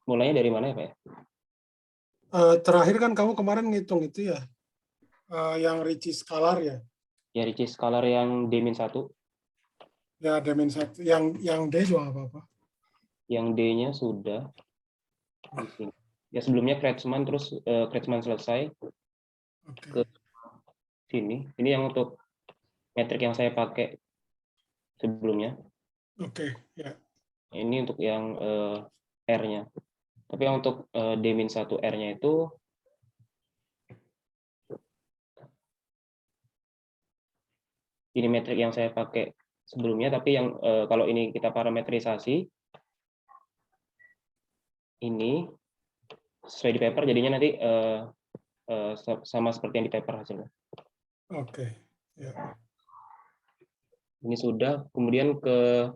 mulainya dari mana ya Pak ya? Terakhir kan kamu kemarin ngitung itu ya, yang Ricci Scalar ya. Ya Ricci Scalar yang D-1. Ya, D-1. Yang D juga nggak apa-apa. Yang D-nya sudah di sini. Ya sebelumnya Kretschmann, terus Kretschmann selesai Oke. ke sini. Ini yang untuk metrik yang saya pakai sebelumnya. Oke, ya. Ini untuk yang R-nya. Tapi yang untuk D-1R-nya itu ini metrik yang saya pakai sebelumnya, tapi yang kalau ini kita parametrisasi, ini sesuai di paper, jadinya nanti sama seperti yang di paper hasilnya. Oke, ya. Ini sudah, kemudian ke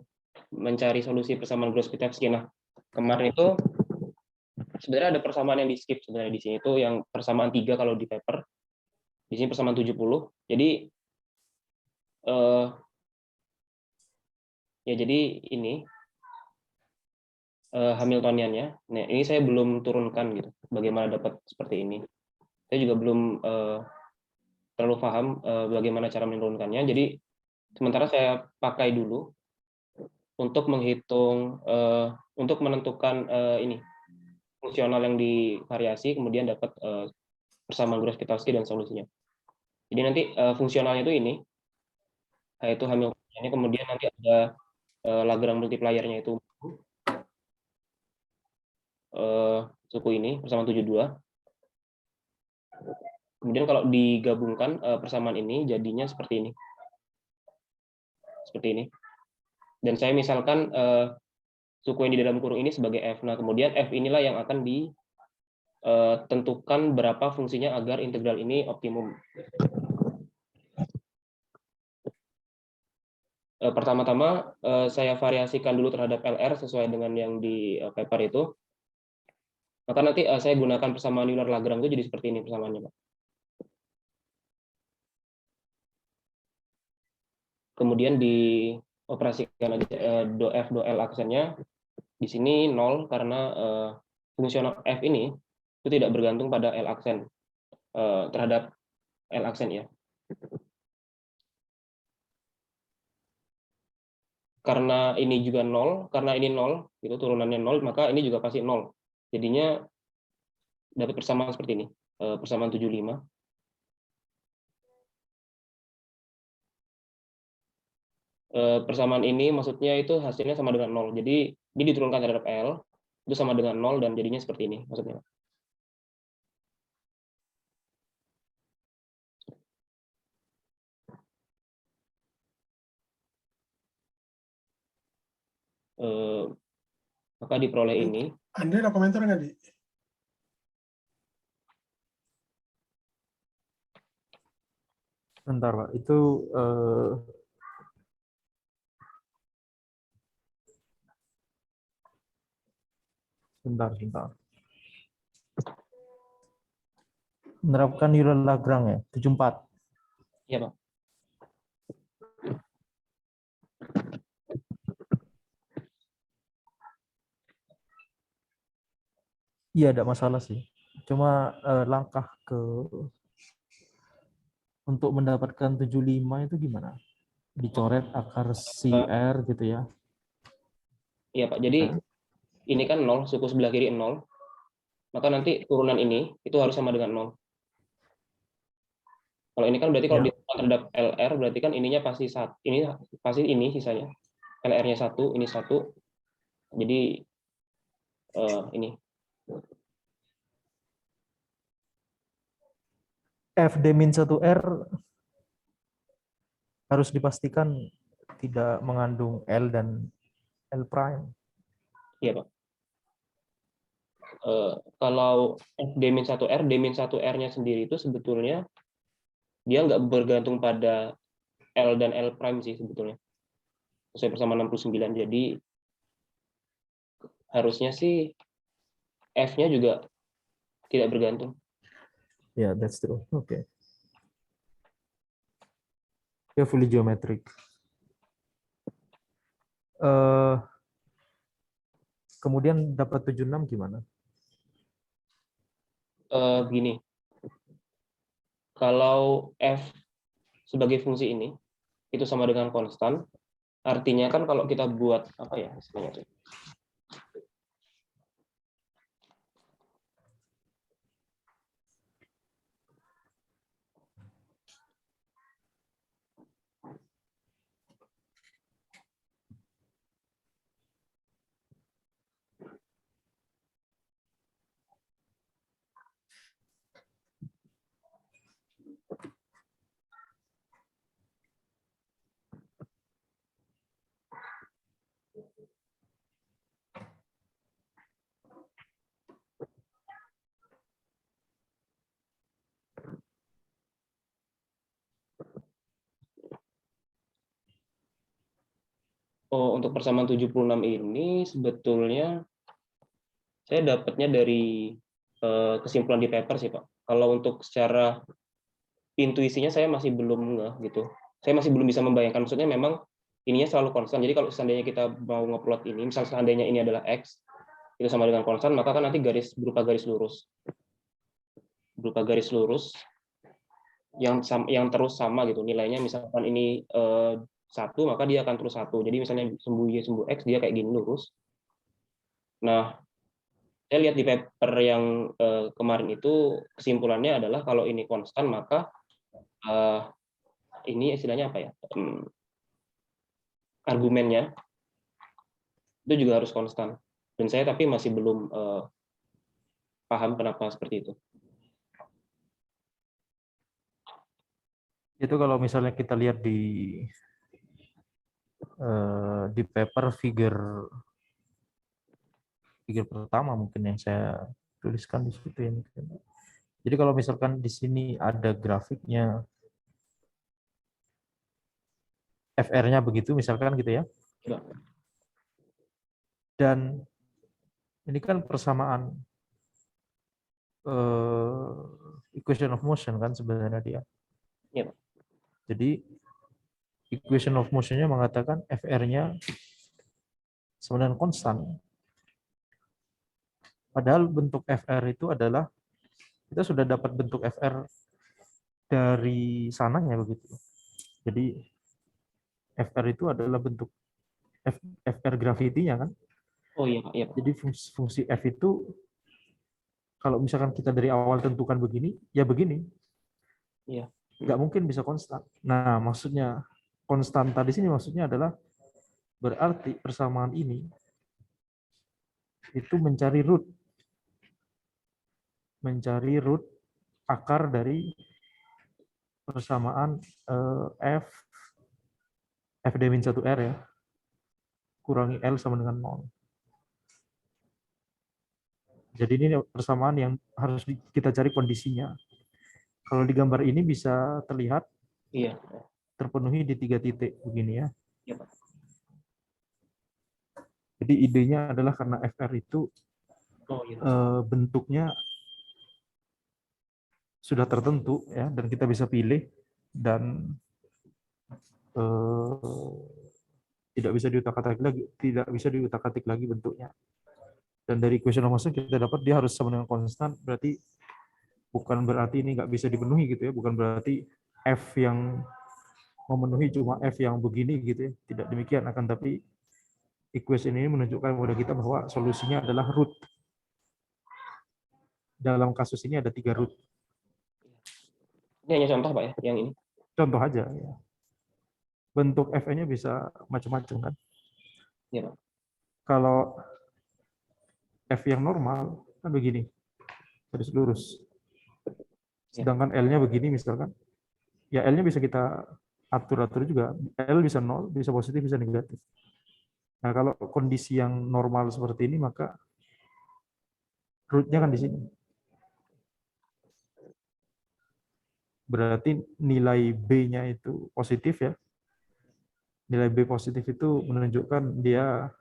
mencari solusi persamaan Gross-Pitevsky. Nah, kemarin itu sebenarnya ada persamaan yang di skip sebenarnya di sini itu yang persamaan 3 kalau di paper. Di sini persamaan 70. Jadi ya jadi ini Hamiltoniannya. Nah, ini saya belum turunkan gitu. Bagaimana dapat seperti ini. Saya juga belum terlalu paham bagaimana cara menurunkannya. Jadi sementara saya pakai dulu untuk menghitung untuk menentukan ini fungsional yang divariasi, kemudian dapat persamaan Gross-Pitevsky dan solusinya. Jadi nanti fungsionalnya itu ini, yaitu Hamiltoniannya, kemudian nanti ada Lagrange multiplier-nya itu suku ini persamaan 72. Kemudian kalau digabungkan persamaan ini jadinya seperti ini. Seperti ini. Dan saya misalkan suku yang di dalam kurung ini sebagai F. Nah, kemudian F inilah yang akan ditentukan berapa fungsinya agar integral ini optimum. Pertama-tama saya variasikan dulu terhadap LR sesuai dengan yang di paper itu. Maka nanti saya gunakan persamaan Euler-Lagrange itu jadi seperti ini persamaannya, Pak. Kemudian dioperasikan aja do F do L aksennya. Di sini 0 karena fungsional F ini itu tidak bergantung pada L aksen terhadap L aksen ya. Karena ini juga 0, karena ini 0, itu turunannya 0, maka ini juga pasti 0. Jadinya dapat persamaan seperti ini, persamaan 75. Persamaan ini maksudnya itu hasilnya sama dengan 0. Jadi ini diturunkan terhadap L, itu sama dengan 0 dan jadinya seperti ini maksudnya. Maka diperoleh ini. Anda ada komentar nggak, Di? Bentar, Pak. Itu bentar. Menerapkan Euler-Lagrange ya, 74. Iya, Pak. Iya, ada masalah sih. Cuma langkah untuk mendapatkan 75 itu gimana? Dicoret akar CR gitu ya. Iya, Pak. Jadi ini kan 0, suku sebelah kiri 0. Maka nanti turunan ini itu harus sama dengan 0. Kalau ini kan berarti kalau Ya. ditekan terhadap LR berarti kan ininya pasti ini pasti ini sisanya. LR-nya 1, ini 1. Jadi ini FD-1R harus dipastikan tidak mengandung L dan L prime. iya, Pak. Kalau D-1R, D-1R-nya sendiri itu sebetulnya dia nggak bergantung pada L dan L prime sih sebetulnya. Sesuai persamaan 69. Jadi harusnya sih F-nya juga tidak bergantung. Ya, that's true. Oke. Ya, fully geometric. kemudian dapat 76 gimana? Gini, kalau f sebagai fungsi ini itu sama dengan konstan, artinya kan kalau kita buat apa ya istilahnya tuh? Oh, untuk persamaan 76 ini sebetulnya saya dapatnya dari kesimpulan di paper sih, Pak. Kalau untuk secara intuisinya saya masih belum ngeh gitu. Saya masih belum bisa membayangkan, maksudnya memang ininya selalu konstan. Jadi kalau seandainya kita mau ngeplot ini, misal seandainya ini adalah X, itu sama dengan konstan, maka kan nanti berupa garis lurus. Berupa garis lurus yang terus sama gitu. Nilainya misalkan ini 1, maka dia akan terus 1. Jadi misalnya sumbu Y, sumbu X, dia kayak gini lurus. Nah, saya lihat di paper yang kemarin itu kesimpulannya adalah kalau ini konstan, maka ini istilahnya apa ya? Argumennya itu juga harus konstan. Dan saya tapi masih belum paham kenapa seperti itu. Itu kalau misalnya kita lihat di paper figure pertama mungkin yang saya tuliskan di situ ya. Jadi kalau misalkan di sini ada grafiknya FR-nya begitu misalkan gitu ya. Ya. Dan ini kan persamaan equation of motion kan sebenarnya dia. Ya. Jadi equation of motion-nya mengatakan FR-nya sama dengan konstan. Padahal bentuk FR itu adalah, kita sudah dapat bentuk FR dari sananya begitu. Jadi FR itu adalah bentuk FR gravity-nya kan. Oh iya, Pak. Iya, Pak. Jadi fungsi F itu kalau misalkan kita dari awal tentukan begini, ya begini. Iya. Nggak mungkin bisa konstan. Nah, maksudnya konstan tadi sini maksudnya adalah berarti persamaan ini itu mencari root akar dari persamaan F d-1R ya, kurangi L sama dengan 0. Jadi ini persamaan yang harus kita cari kondisinya. Kalau di gambar ini bisa terlihat Iya. terpenuhi di 3 titik begini ya. Iya, Pak. Jadi idenya adalah karena FR itu bentuknya sudah tertentu ya, dan kita bisa pilih dan tidak bisa diutak-atik lagi bentuknya. Dan dari equation of motion kita dapat dia harus sama dengan konstan, berarti bukan berarti ini nggak bisa dipenuhi gitu ya, bukan berarti F yang memenuhi cuma F yang begini gitu ya, tidak demikian, akan tapi equation ini menunjukkan kepada kita bahwa solusinya adalah root. Dalam kasus ini ada 3 root. Ini hanya contoh, Pak ya, yang ini. Contoh aja ya. Bentuk F-nya bisa macam-macam kan. Iya, Pak. Kalau F yang normal kan begini, garis lurus. Sedangkan L-nya begini misalkan, ya L-nya bisa kita atur-atur juga. L bisa 0, bisa positif, bisa negatif. Nah, kalau kondisi yang normal seperti ini, maka root-nya kan di sini. Berarti nilai B-nya itu positif ya. Nilai B positif itu menunjukkan dia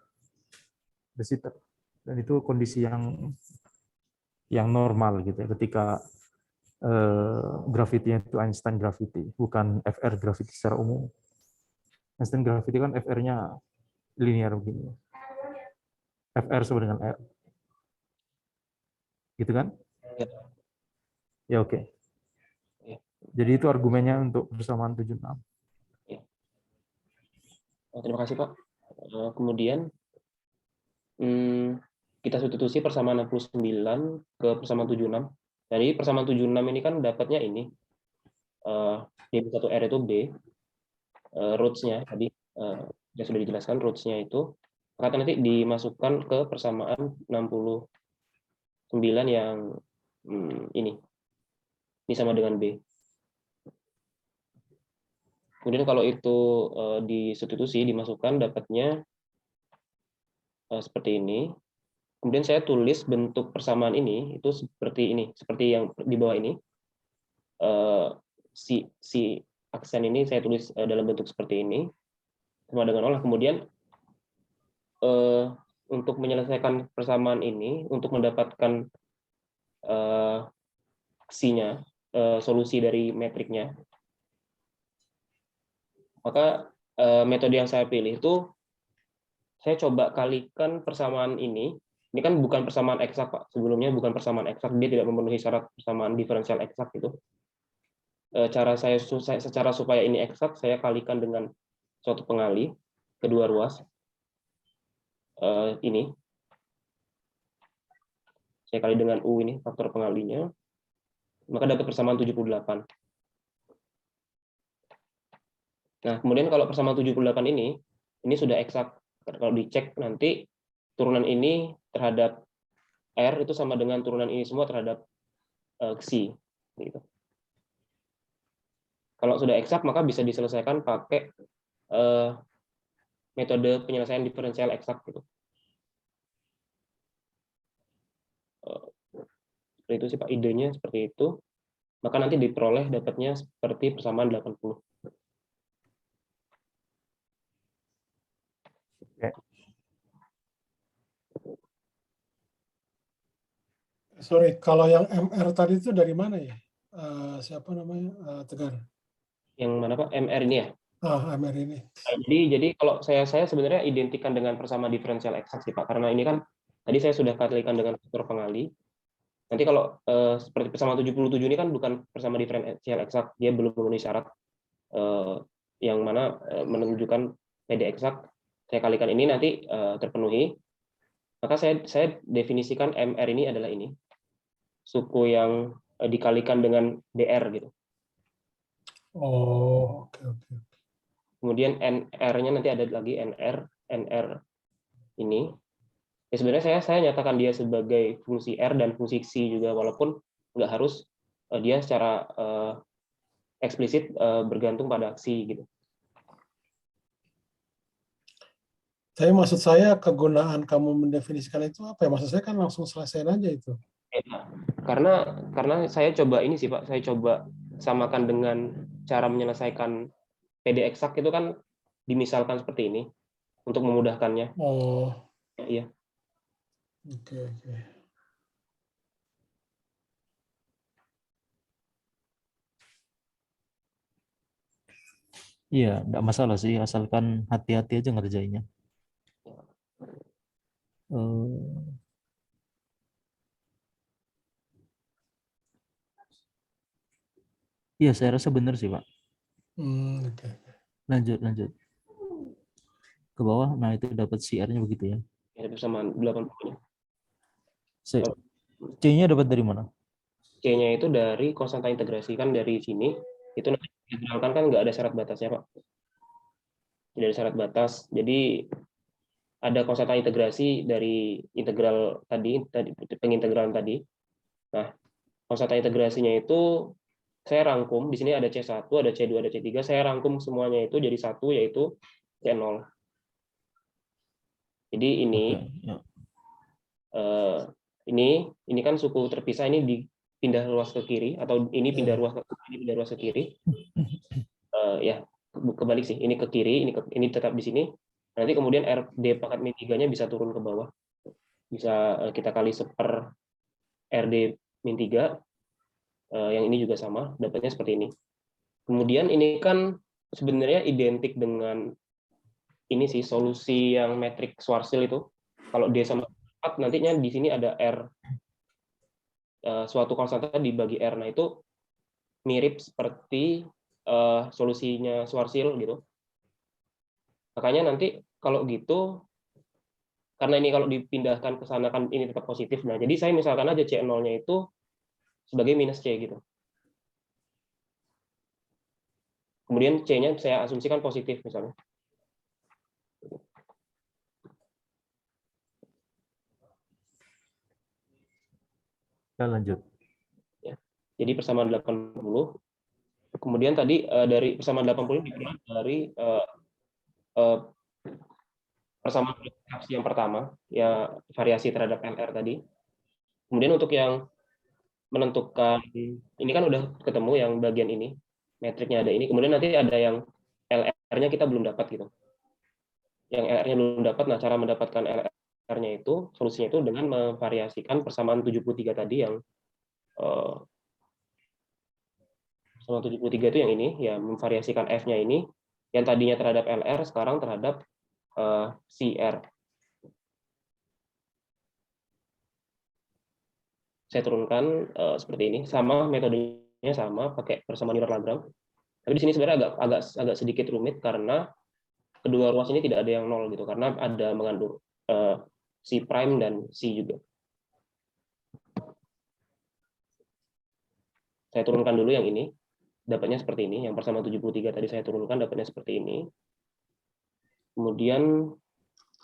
de Sitter. Dan itu kondisi yang normal gitu ya, ketika gravity-nya itu Einstein gravity, bukan FR gravity secara umum. Einstein gravity kan FR-nya linear begini. FR sama dengan R. Gitu kan? Ya. Ya oke. Ya. Jadi itu argumennya untuk persamaan 76. Ya. Terima kasih Pak. Kemudian kita substitusi persamaan 69 ke persamaan 76. Jadi persamaan 76 ini kan dapatnya ini D1R itu B, roots-nya tadi yang sudah dijelaskan roots-nya itu akan nanti dimasukkan ke persamaan 69 yang ini sama dengan B. Kemudian kalau itu disubstitusi dimasukkan dapatnya seperti ini. Kemudian saya tulis bentuk persamaan ini itu seperti ini, seperti yang di bawah ini. Si aksen ini saya tulis dalam bentuk seperti ini sama dengan olah. Kemudian untuk menyelesaikan persamaan ini, untuk mendapatkan aksinya, solusi dari metriknya, maka metode yang saya pilih itu saya coba kalikan persamaan ini. Ini kan bukan persamaan eksak, Pak. Sebelumnya bukan persamaan eksak, dia tidak memenuhi syarat persamaan diferensial eksak itu. Cara saya secara supaya ini eksak, saya kalikan dengan suatu pengali kedua ruas ini. Saya kali dengan U ini faktor pengalinya, maka dapat persamaan 78. Nah, kemudian kalau persamaan 78 ini sudah eksak. Kalau dicek nanti turunan ini terhadap R itu sama dengan turunan ini semua terhadap Xi. Gitu. Kalau sudah eksak maka bisa diselesaikan pakai metode penyelesaian diferensial eksak. Gitu. Seperti itu sih Pak, idenya seperti itu. Maka nanti diperoleh dapatnya seperti persamaan 80. Sorry, kalau yang MR tadi itu dari mana ya? Siapa namanya? Tegar. Yang mana Pak? MR ini ya? MR ini. Jadi kalau saya sebenarnya identikan dengan persamaan diferensial eksak sih Pak, karena ini kan tadi saya sudah kalikan dengan faktor pengali. Nanti kalau seperti persamaan 77 ini kan bukan persamaan diferensial eksak, dia belum memenuhi syarat yang mana menunjukkan PD eksak. Saya kalikan ini nanti terpenuhi, maka saya definisikan MR ini adalah ini suku yang dikalikan dengan DR gitu. Oh, oke. Kemudian NR-nya nanti ada lagi NR ini. Ya sebenarnya saya nyatakan dia sebagai fungsi R dan fungsi Xi juga, walaupun nggak harus dia secara eksplisit bergantung pada Xi gitu. Tapi maksud saya kegunaan kamu mendefinisikan itu apa ya? Maksud saya kan langsung selesaiin aja itu. Karena saya coba ini sih Pak, saya coba samakan dengan cara menyelesaikan PD eksak itu kan dimisalkan seperti ini untuk memudahkannya. Oh. Iya. Oke. Iya, enggak masalah sih, asalkan hati-hati aja ngerjainnya. Iya, saya rasa benar sih, Pak. Oke. Lanjut. Ke bawah, nah itu dapat CR-nya begitu ya. Ya, persamaan 80-nya. C-nya dapat dari mana? C-nya itu dari konstanta integrasi, kan dari sini itu nanti integralkan kan nggak ada syarat batasnya Pak. Tidak ada syarat batas. Jadi ada konstanta integrasi dari integral tadi pengintegralan tadi. Nah, konstanta integrasinya itu saya rangkum, di sini ada C1, ada C2, ada C3, saya rangkum semuanya itu jadi satu, yaitu C0. Jadi ini ini kan suku terpisah, ini dipindah ruas ke kiri, atau ini pindah ruas ke kiri, pindah ruas ke kiri. Ya, kebalik sih, ini ke kiri, ini tetap di sini. Nanti kemudian RD pangkat min 3-nya bisa turun ke bawah. Bisa kita kali seper RD min 3, yang ini juga sama, dapatnya seperti ini. Kemudian ini kan sebenarnya identik dengan ini sih, solusi yang metrik Schwarzschild itu. Kalau D sama 4 nantinya di sini ada R, suatu konstanta dibagi R. Nah, itu mirip seperti solusinya Schwarzschild gitu. Makanya nanti kalau gitu, karena ini kalau dipindahkan ke sana kan ini tetap positif. Nah, jadi saya misalkan aja C0-nya itu sebagai minus C gitu. Kemudian C-nya saya asumsikan positif misalnya. Dan lanjut. Ya. Jadi persamaan 80. Kemudian tadi dari persamaan 80 diperoleh dari persamaan fraksi yang pertama, ya variasi terhadap LR tadi. Kemudian untuk yang menentukan, ini kan udah ketemu yang bagian ini, metriknya ada ini. Kemudian nanti ada yang LR-nya kita belum dapat gitu. Yang LR-nya belum dapat, nah cara mendapatkan LR-nya itu, solusinya itu dengan memvariasikan persamaan 73 tadi yang persamaan 73 itu yang ini, ya memvariasikan F-nya ini, yang tadinya terhadap LR, sekarang terhadap CR. Saya turunkan seperti ini, sama metodenya sama, pakai persamaan Euler-Lagrange. Tapi di sini sebenarnya agak sedikit rumit karena kedua ruas ini tidak ada yang nol gitu, karena ada mengandung C prime dan C juga. Saya turunkan dulu yang ini, dapatnya seperti ini. Yang persamaan 73 tadi saya turunkan, dapatnya seperti ini. Kemudian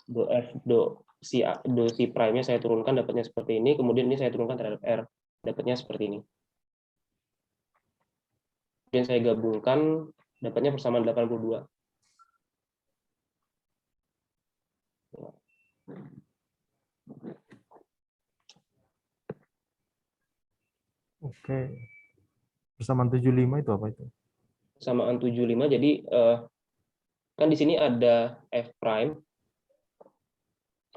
do F do C prime-nya saya turunkan, dapatnya seperti ini. Kemudian ini saya turunkan terhadap R, dapatnya seperti ini. Kemudian saya gabungkan, dapatnya persamaan 82. Oke. Persamaan 75 itu apa itu? Persamaan 75, jadi kan di sini ada F prime,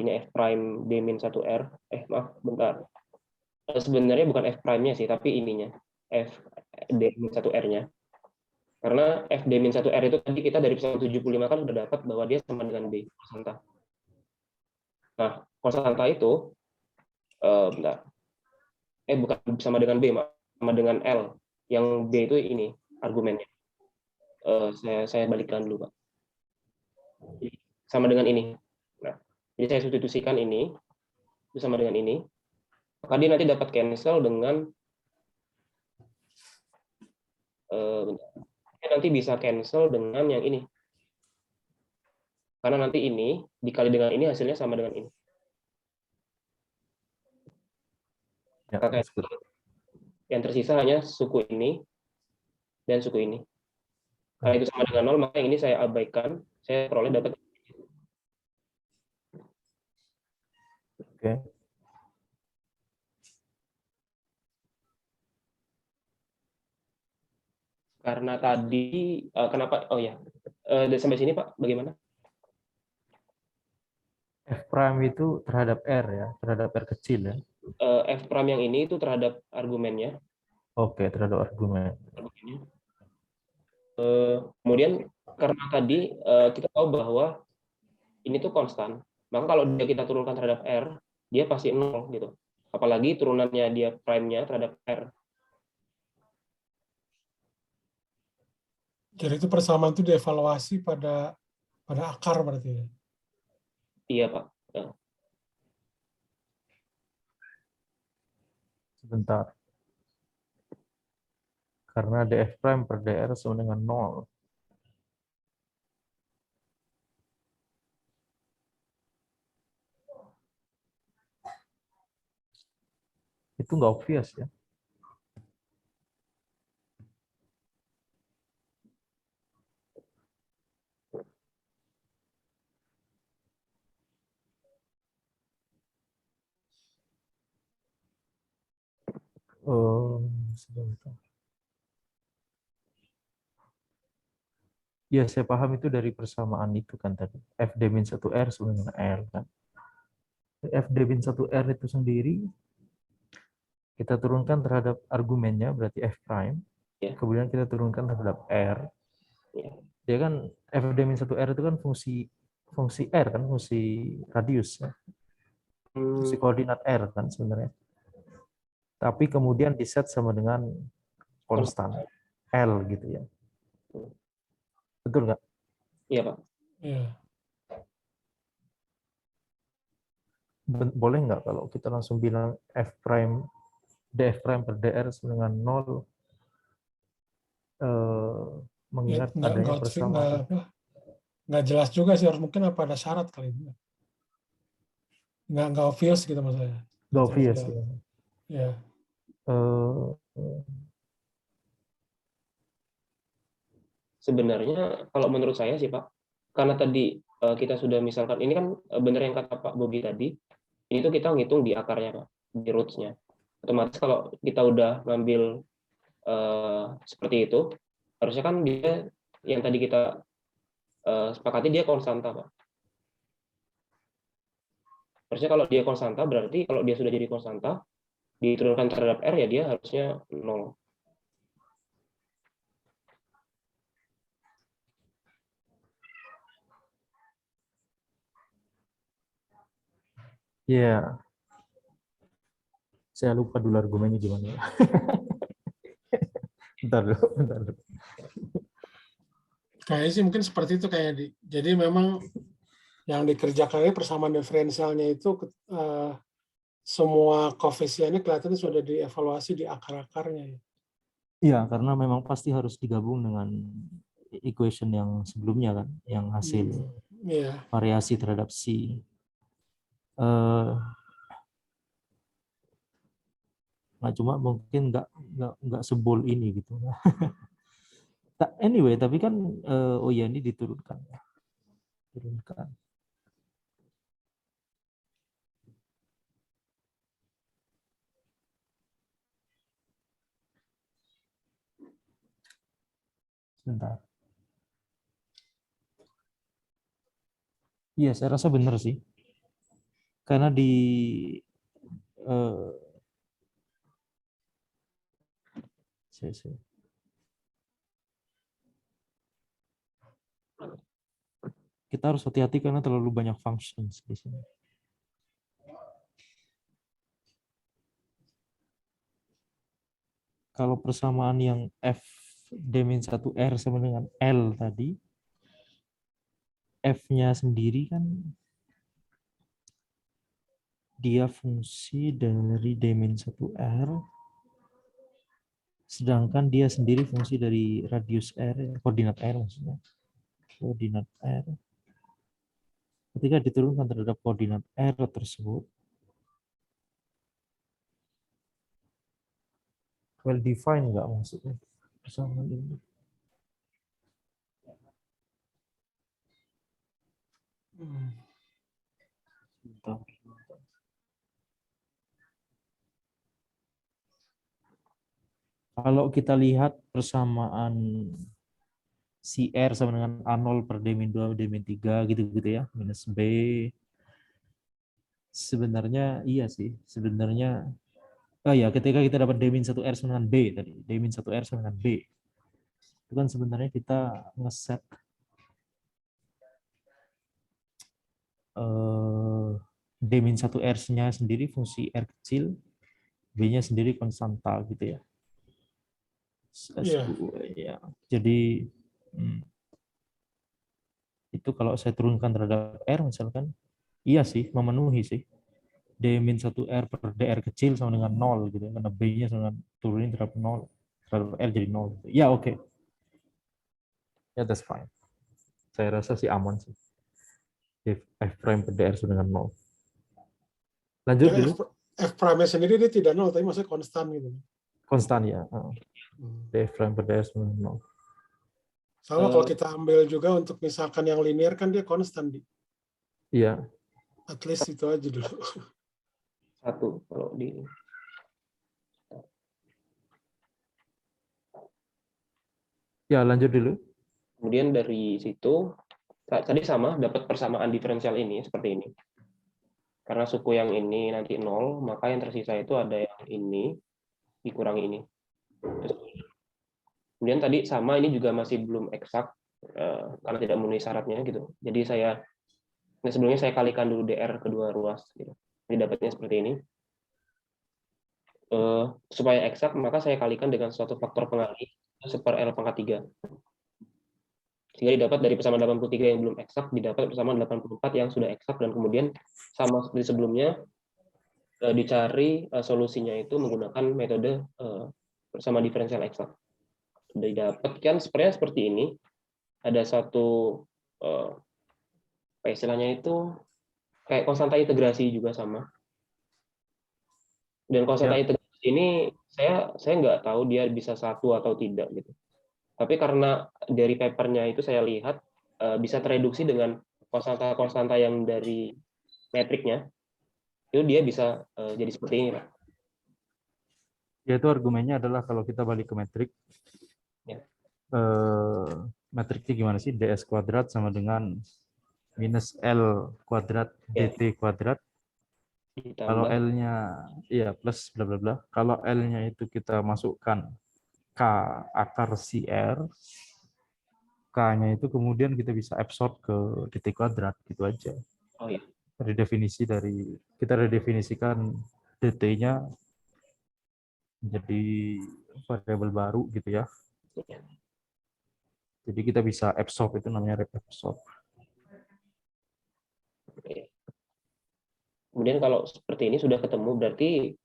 ini F prime D-1R, maaf, bentar. Sebenarnya bukan F prime-nya sih, tapi ininya, F D-1R-nya. Karena F D-1R itu tadi kita dari persamaan 75 kan sudah dapat bahwa dia sama dengan B, konstanta. Nah, konstanta itu, bentar. Bukan sama dengan B, sama dengan L. Yang B itu ini, argumennya. Saya balikkan dulu, Pak. Sama dengan ini. Nah, jadi saya substitusikan ini, itu sama dengan ini. Maka dia nanti dapat cancel dengan nanti bisa cancel dengan yang ini. Karena nanti ini dikali dengan ini hasilnya sama dengan ini. Ya, Maka yang tersisa hanya suku ini dan suku ini. Kalau itu sama dengan 0, maka yang ini saya abaikan, saya peroleh dapat. Oke. Karena tadi kenapa? Oh ya, sampai sini Pak, bagaimana? F prime itu terhadap R ya, terhadap R kecil ya. F prime yang ini itu terhadap argumennya. Oke, terhadap argumen. Kemudian karena tadi kita tahu bahwa ini tuh konstan, maka kalau dia kita turunkan terhadap R, dia pasti 0 gitu. Apalagi turunannya dia prime-nya terhadap R. Jadi itu persamaan itu dievaluasi pada akar berarti ya? Iya Pak. Sebentar. Karena df prime per dr sama dengan 0. Itu nggak obvious ya. Sebentar. Ya, saya paham itu dari persamaan itu kan tadi. F D-1R sama dengan R kan. F D-1R itu sendiri kita turunkan terhadap argumennya berarti F prime. Ya. Kemudian kita turunkan terhadap R. Ya. Dia kan F D-1R itu kan fungsi R kan, fungsi radius ya. fungsi koordinat R kan sebenarnya. Tapi kemudian diset sama dengan konstan L gitu ya. Betul nggak? Iya, Pak. Iya. Boleh nggak kalau kita langsung bilang F prime df prime per dr sama dengan 0, Ya, mengingat adanya persamaan. nggak jelas juga sih, harus mungkin apa ada syarat kali ini. Nggak obvious gitu mas saya. Nggak obvious ya. Ya. Sebenarnya kalau menurut saya sih Pak, karena tadi kita sudah misalkan ini kan benar yang kata Pak Bobi tadi, ini tuh kita ngitung di akarnya Pak, di roots-nya. Otomatis kalau kita udah ngambil seperti itu, harusnya kan dia yang tadi kita sepakati dia konstanta Pak. Harusnya kalau dia konstanta berarti kalau dia sudah jadi konstanta diturunkan terhadap R ya dia harusnya 0. Ya, saya lupa dulu argumennya gimana. Bentar dulu. Kayaknya sih mungkin seperti itu kayak jadi memang yang dikerjakan ini persamaan diferensialnya itu semua koefisiennya kelihatannya sudah dievaluasi di akar-akarnya ya. Iya, karena memang pasti harus digabung dengan equation yang sebelumnya kan, yang hasil variasi terhadap C. Nah, cuma mungkin nggak sebol ini gitu. Anyway, tapi kan oh ya ini diturunkan. Sebentar. Iya, saya rasa benar sih. Karena kita harus hati-hati karena terlalu banyak functions di sini. Kalau persamaan yang F D-1R sama dengan L tadi, F-nya sendiri kan dia fungsi dari D-1R, sedangkan dia sendiri fungsi dari radius R, koordinat R maksudnya. Koordinat R. Ketika diturunkan terhadap koordinat R tersebut, well defined nggak maksudnya persamaan ini? Kalau kita lihat persamaan CR sama dengan A0 per D-2, D-3 gitu-gitu ya, minus B. Sebenarnya iya sih, sebenarnya ketika kita dapat D-1R sama dengan B tadi, D-1R sama dengan B. Itu kan sebenarnya kita ngeset D-1R-nya sendiri fungsi R kecil, B-nya sendiri konstanta gitu ya. Ya. Jadi itu kalau saya turunkan terhadap R misalkan, iya sih, memenuhi sih. D-1R per DR kecil sama dengan 0 gitu, karena B-nya sama dengan turunin terhadap 0, terhadap R jadi 0. Ya oke. Ya that's fine. Saya rasa sih aman sih. F prime per DR sama dengan 0. Lanjut dulu. F prime sendiri dia tidak 0, tapi maksudnya konstan gitu. Konstan ya. F prime per DR sama dengan 0. Sama kalau kita ambil juga untuk misalkan yang linear kan dia konstan di. Iya. At least itu aja dulu. 1 kalau di. Ya lanjut dulu. Kemudian dari situ tadi sama dapat persamaan diferensial ini seperti ini. Karena suku yang ini nanti 0, maka yang tersisa itu ada yang ini dikurangi ini. Kemudian tadi sama ini juga masih belum eksak karena tidak memenuhi syaratnya gitu. Jadi sebelumnya saya kalikan dulu DR kedua ruas gitu. Ini dapatnya seperti ini. Supaya eksak, maka saya kalikan dengan suatu faktor pengali, 1/L pangkat 3. Sehingga didapat dari persamaan 83 yang belum eksak, didapat persamaan 84 yang sudah eksak, dan kemudian sama seperti sebelumnya, dicari solusinya itu menggunakan metode persamaan diferensial eksak. Didapatkan sebenarnya seperti ini, ada satu apa istilahnya itu kayak konstanta integrasi juga sama. Dan konstanta Ya. integrasi ini saya nggak tahu dia bisa satu atau tidak gitu. Tapi karena dari papernya itu saya lihat bisa tereduksi dengan konstanta-konstanta yang dari metriknya, itu dia bisa jadi seperti ini, Pak. Yaitu argumennya adalah kalau kita balik ke metrik, Ya. metriknya gimana sih? ds kuadrat sama dengan minus L kuadrat Ya. dt kuadrat. Kalau Ditambah L-nya ya plus bla bla bla. Kalau L-nya itu kita masukkan K akar CR, K-nya itu kemudian kita bisa absorb ke dt kuadrat gitu aja. oh ya. Kita redefinisikan dt-nya menjadi variabel baru gitu ya. Ya. Jadi kita bisa absorb, itu namanya absorb. Oke. Kemudian kalau seperti ini sudah ketemu, berarti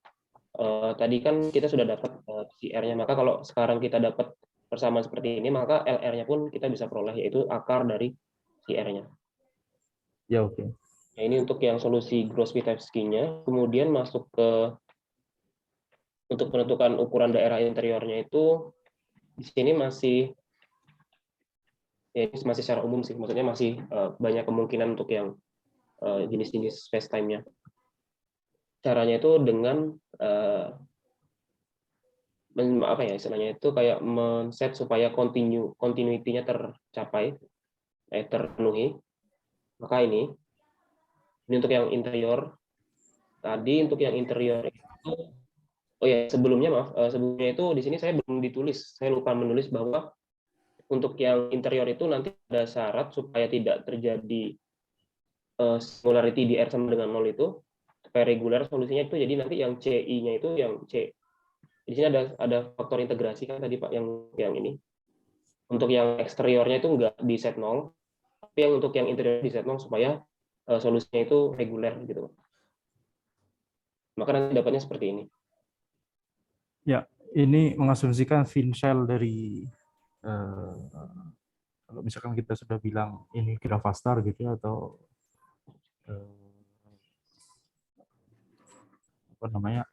tadi kan kita sudah dapat CR-nya, maka kalau sekarang kita dapat persamaan seperti ini, maka LR-nya pun kita bisa peroleh, yaitu akar dari CR-nya. Ya oke. Nah, ini untuk yang solusi Gross-Witebski-nya. Kemudian masuk ke untuk menentukan ukuran daerah interiornya itu di sini masih ya ini masih secara umum sih, maksudnya masih banyak kemungkinan untuk yang jenis-jenis space-time-nya. Caranya itu dengan apa ya istilahnya itu kayak men-set supaya continuity-nya tercapai, terpenuhi. Maka ini untuk yang interior. Tadi untuk yang interior itu, oh ya sebelumnya maaf, sebelumnya itu di sini saya belum ditulis, saya lupa menulis bahwa untuk yang interior itu nanti ada syarat supaya tidak terjadi singularity di R sama dengan 0 itu, supaya reguler solusinya itu jadi nanti yang CI-nya itu yang C. Di sini ada faktor integrasi kan tadi Pak yang ini. Untuk yang eksteriornya itu enggak di set 0, tapi yang untuk yang interior di set 0 supaya solusinya itu reguler gitu. Maka nanti dapatnya seperti ini. Ya, ini mengasumsikan fin shell dari kalau misalkan kita sudah bilang ini Grafastar gitu ya, atau apa namanya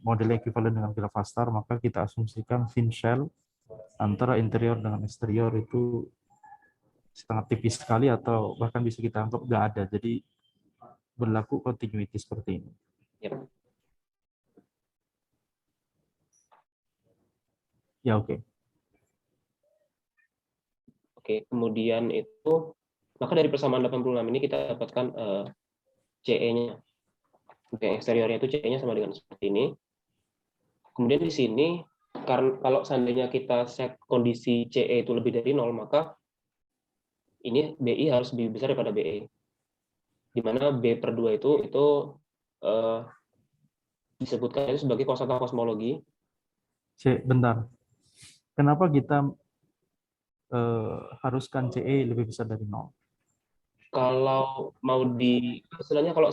model ekivalen dengan Grafastar, maka kita asumsikan fin shell antara interior dengan eksterior itu sangat tipis sekali atau bahkan bisa kita anggap nggak ada. Jadi berlaku continuity seperti ini. Yep. Ya oke. Oke, kemudian itu maka dari persamaan 86 ini kita dapatkan CE-nya. Untuk yang eksteriornya itu CE-nya sama dengan seperti ini. Kemudian di sini karena kalau seandainya kita set kondisi CE itu lebih dari 0, maka ini BI harus lebih besar daripada BE. Di mana B/2 itu disebutkan itu sebagai konstanta kosmologi. Bentar. Kenapa kita haruskan CE lebih besar dari 0? Kalau mau istilahnya kalau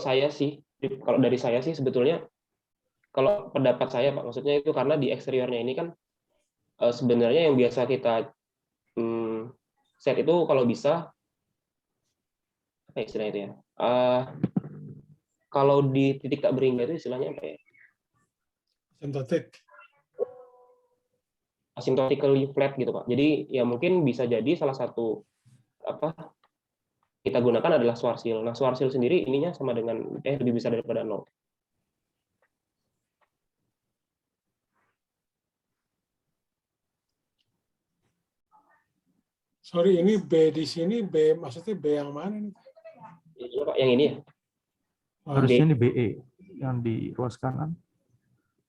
dari saya sih sebetulnya kalau pendapat saya Pak, maksudnya itu karena di eksteriornya ini kan sebenarnya yang biasa kita set itu kalau bisa apa istilahnya itu ya? Kalau di titik tak berhingga itu istilahnya apa ya? Asymptotic. Asymptotically flat gitu Pak. Jadi ya mungkin bisa jadi salah satu apa kita gunakan adalah Schwarzschild. Nah, Schwarzschild sendiri ininya sama dengan lebih besar daripada 0. Sorry, ini B di sini, B maksudnya B yang mana nih? Ya, Pak, yang ini ya. Harusnya ini BE yang di ruas kanan.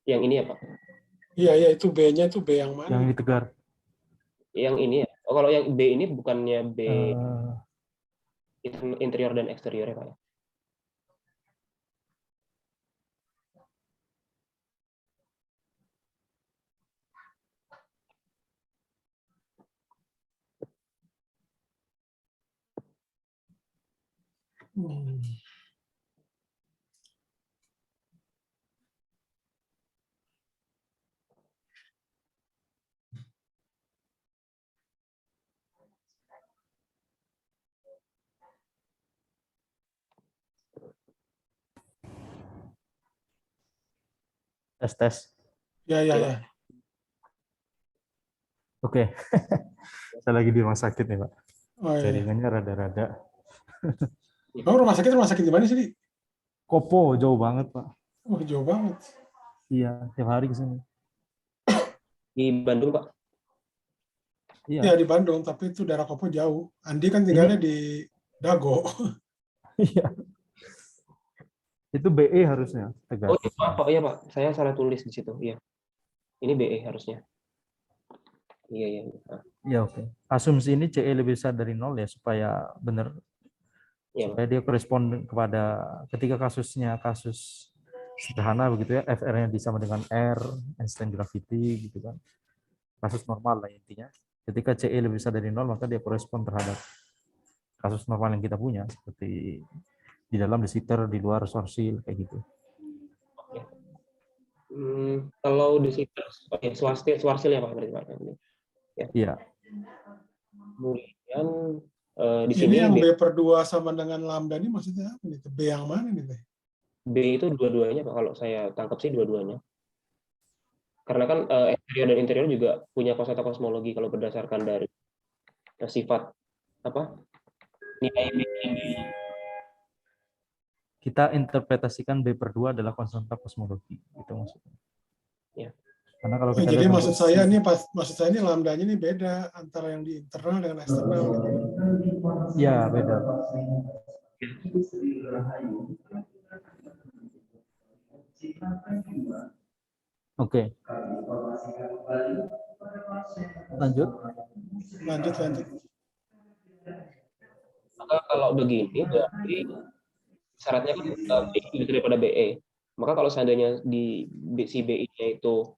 Yang ini ya Pak. Iya, iya itu B-nya itu B yang mana? Yang ini tegar. Yang ini ya. Oh, kalau yang B ini bukannya B interior dan eksterior ya Pak. Tes. Ya, ya, ya. Oke. Saya lagi di rumah sakit nih, Pak. Oh, iya. Jaringannya rada-rada. Kamu rumah sakit di mana sih, Di? Kopo, jauh banget, Pak. Oh, jauh banget. Iya, tiap hari ke sini. Di Bandung, Pak. Iya. Ya, di Bandung, tapi itu daerah Kopo jauh. Andi kan tinggalnya di Dago. Iya. Itu BE harusnya, Oh, Tegal. iya, Pak. Oh, iya, Pak. Saya salah tulis di situ. Iya. Ini BE harusnya. Iya, iya. Nah, Iya, oke. Asumsi ini CE lebih besar dari 0 ya, supaya benar, iya, Pak. supaya dia korespon kepada ketika kasusnya kasus sederhana begitu ya, FR-nya sama dengan R, Einstein gravity gitu kan. Kasus normal lah intinya. Ketika CE lebih besar dari 0, maka dia korespon terhadap kasus normal yang kita punya, seperti di dalam, di sitter, di luar, sorsil, kayak gitu. Kalau di situ, oke, swarsil ya Pak berarti Pak. Ya. Iya. Kemudian di Ini sini yang B per 2 sama dengan lambda ini maksudnya apa nih? B yang mana nih, Teh? B itu dua-duanya Pak. Kalau saya tangkap sih dua-duanya. Karena kan eksterior dan interior juga punya kosakata kosmologi kalau berdasarkan dari sifat apa nilai B ini. Kita interpretasikan B per 2 adalah konstanta kosmologi. Itu maksudnya. Ya. Karena kalau Oh, kita jadi lihat maksud saya ini lambdanya ini beda antara yang di internal dengan eksternal. Gitu. ya beda. Oke. Lanjut. Lanjut. Maka kalau begini berarti syaratnya kan B lebih daripada BE. Maka kalau seandainya di si BI-nya itu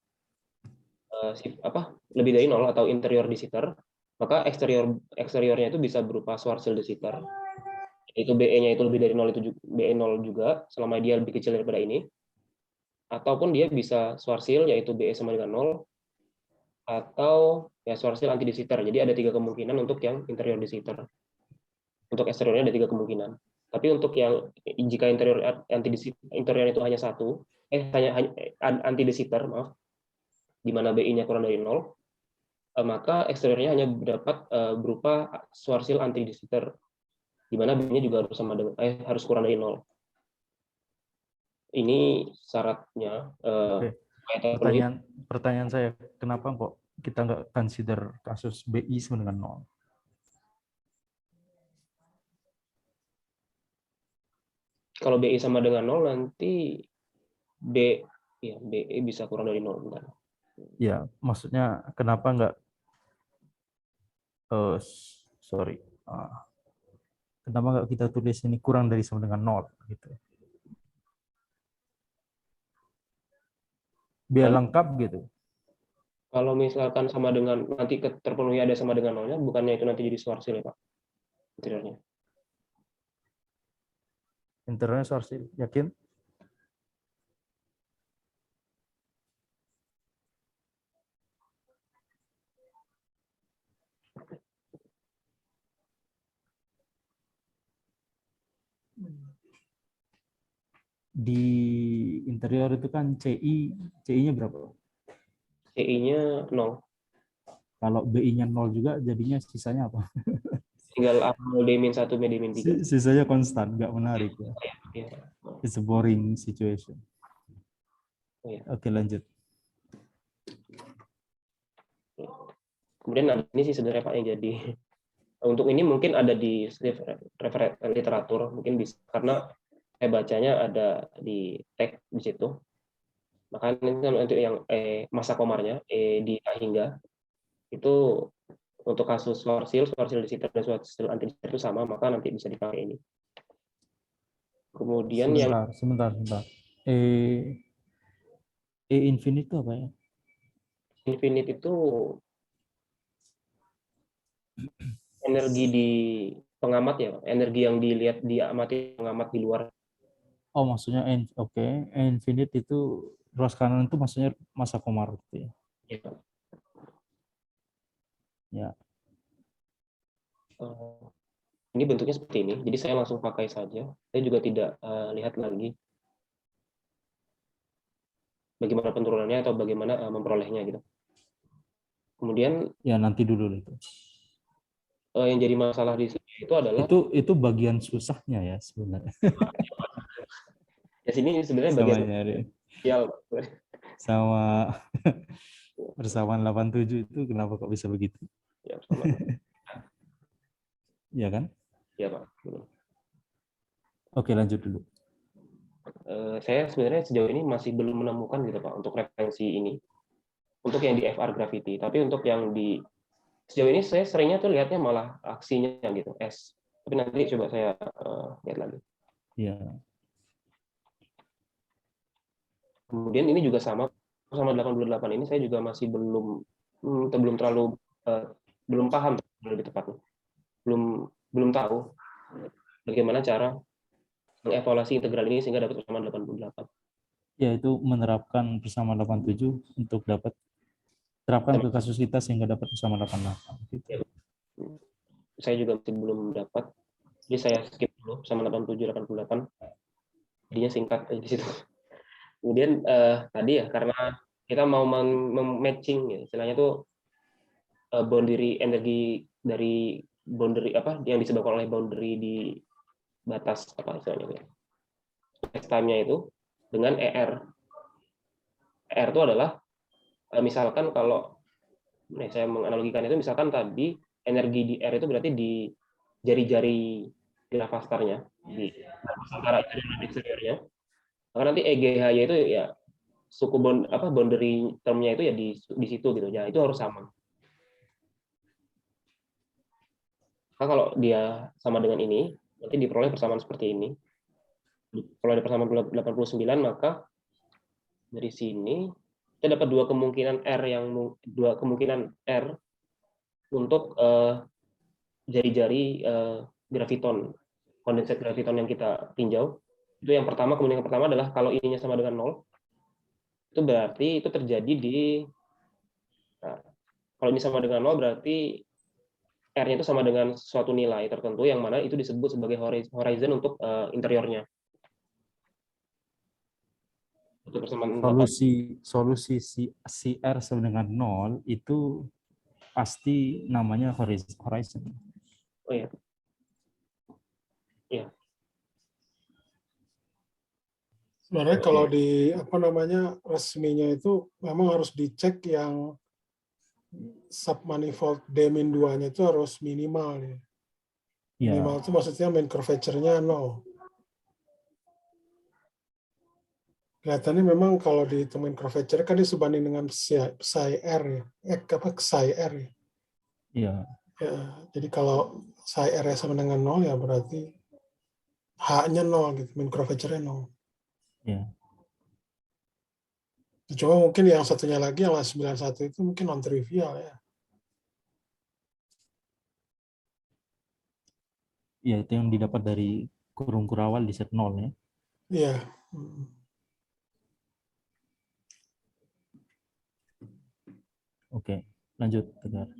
lebih dari 0 atau interior de Sitter, maka eksteriornya itu bisa berupa Schwarzschild de Sitter. Itu BE-nya itu lebih dari 0 itu BE 0 juga selama dia lebih kecil daripada ini. Ataupun dia bisa Schwarzschild yaitu BE sama dengan 0 atau ya Schwarzschild anti de Sitter. Jadi ada 3 kemungkinan untuk yang interior de Sitter. Untuk eksteriornya ada 3 kemungkinan. Tapi untuk yang jika interior itu hanya satu, hanya anti de Sitter, maaf, di mana BI-nya kurang dari 0, maka eksteriornya hanya dapat berupa Schwarzschild anti de Sitter, di mana B-nya juga harus sama dengan harus kurang dari 0. Ini syaratnya. Pertanyaan saya, kenapa kok kita nggak consider kasus BI sama dengan 0? Kalau BI sama dengan 0 nanti BE bisa kurang dari 0. Bentar. Ya, maksudnya kenapa nggak kenapa nggak kita tulis ini kurang dari sama dengan 0 gitu? Biar lengkap gitu. Kalau misalkan sama dengan nanti terpenuhi ada sama dengan 0-nya, bukannya itu nanti jadi Schwarzschild ya Pak? Interiornya. Interiornya Schwarzschild, yakin? Di interior itu kan CI-nya berapa? CI-nya 0. Kalau BI-nya 0 juga, jadinya sisanya apa? Tinggal A D-1, D-3. Sisanya konstan, nggak menarik ya. Ya. It's a boring situation. Ya. Oke, lanjut. Kemudian ini sih sebenarnya Pak yang jadi untuk ini mungkin ada di literatur, mungkin bisa karena saya bacanya ada di tag di situ. Makanya untuk yang masa komarnya di hingga itu untuk kasus Schwarzschild de Sitter dan Schwarzschild anti de Sitter itu sama, maka nanti bisa dipakai ini. Kemudian sebentar. E infinite itu apa ya? Infinite itu energi di pengamat ya, energi yang dilihat diamati pengamat di luar. Oh, maksudnya infinite itu ruas kanan itu maksudnya masa komar gitu ya. Ya. Ya. Ini bentuknya seperti ini, jadi saya langsung pakai saja. Saya juga tidak lihat lagi. bagaimana penurunannya atau bagaimana memperolehnya gitu. Kemudian Ya nanti dulu itu. yang jadi masalah di sini itu adalah Itu bagian susahnya ya sebenarnya. ya sini sebenarnya Sama bagian nyari sosial. sama persamaan 87 itu kenapa kok bisa begitu? Ya, sama. Ya kan? Ya, Pak. Oke, lanjut dulu. Saya sebenarnya sejauh ini masih belum menemukan gitu Pak untuk referensi ini. Untuk yang di FR Gravity, tapi untuk yang di sejauh ini saya seringnya tuh lihatnya malah aksinya gitu, S. Tapi nanti coba saya lihat lagi. Ya. Kemudian ini juga sama 88 ini saya juga masih belum terlalu belum paham lebih tepatnya. Belum tahu bagaimana cara mengevaluasi integral ini sehingga dapat persamaan 88. Ya, itu menerapkan persamaan 87 untuk dapat terapkan ke kasus kita sehingga dapat persamaan 88 gitu. Ya. Saya juga masih belum dapat. Jadi saya skip dulu sama 87 88. Jadinya singkat di situ. Kemudian tadi ya karena kita mau matching ya, istilahnya tuh boundary energi dari boundary apa yang disebabkan oleh boundary di batas apa istilahnya ya. Time-nya itu dengan ER. ER itu adalah misalkan kalau saya menganalogikan itu misalkan tadi energi di R itu berarti di jari-jari gravastarnya di antara interior dan eksteriornya. Maka nanti EGH-nya itu ya suku boundary termnya itu ya di situ gitu. Ya itu harus sama. Maka kalau dia sama dengan ini, nanti diperoleh persamaan seperti ini. Kalau ada persamaan 89, maka dari sini kita dapat dua kemungkinan R untuk jari-jari graviton, kondensat graviton yang kita tinjau. Itu yang pertama, kemungkinan pertama adalah kalau ininya sama dengan 0, itu berarti itu terjadi nah, kalau ini sama dengan 0 berarti R-nya itu sama dengan suatu nilai tertentu yang mana itu disebut sebagai horizon untuk interiornya. Untuk persamaan Solusi CR sama dengan 0 itu pasti namanya horizon. Oh ya. Ya. Sebenarnya kalau di resminya itu memang harus dicek yang submanifold D-2-nya itu harus minimal ya. Minimal itu maksudnya main curvature-nya 0. Kelihatannya memang kalau ditemuin curvature kan dia sebanding dengan psi R ya. Psi R ya. Iya. Ya, jadi kalau psi R sama dengan 0 ya berarti H-nya 0 gitu, main curvature-nya 0. Ya. Cuma mungkin yang satunya lagi yang 91 itu mungkin non trivial ya. Ya, itu yang didapat dari kurung kurawal di set 0 ya. Iya. Oke, lanjut Tegar.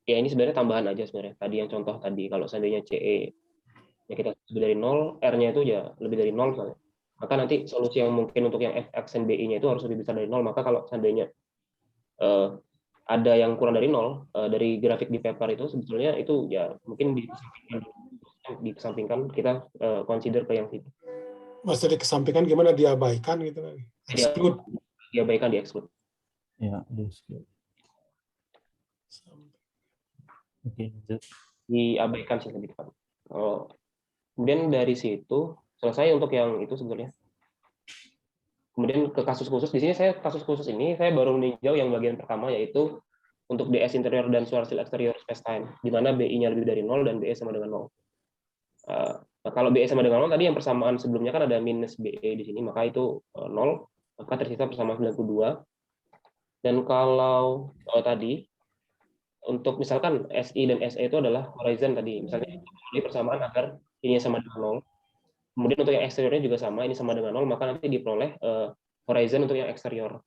Ya ini sebenarnya tambahan aja sebenarnya. Tadi yang contoh tadi kalau seandainya CE ya kita lebih dari 0, R-nya itu ya lebih dari 0 misalnya. Maka nanti solusi yang mungkin untuk yang Fx dan BI-nya itu harus lebih besar dari 0. Maka kalau seandainya ada yang kurang dari 0 dari grafik di paper itu sebetulnya itu ya mungkin dikesampingkan kita consider ke yang situ. Maksudnya dikesampingkan gimana, diabaikan gitu kan? Exclude. Diabaikan, di exclude. Ya, di exclude. Oke, lanjut. Diabaikan sih lebih tepat. Kemudian dari situ selesai untuk yang itu sebetulnya. Kemudian ke kasus khusus, di sini kasus khusus ini saya baru meninjau yang bagian pertama yaitu untuk DS interior dan Schwarzschild exterior space-time, di mana BI-nya lebih dari 0 dan BE sama dengan 0. Nah, kalau BE sama dengan 0 tadi yang persamaan sebelumnya kan ada minus BE di sini, maka itu 0, maka tersisa persamaan 92. Dan kalau tadi untuk misalkan SI dan SE itu adalah horizon tadi, misalnya ini persamaan agar ini sama dengan 0. Kemudian untuk yang eksteriornya juga sama, ini sama dengan 0, maka nanti diperoleh horizon untuk yang eksterior.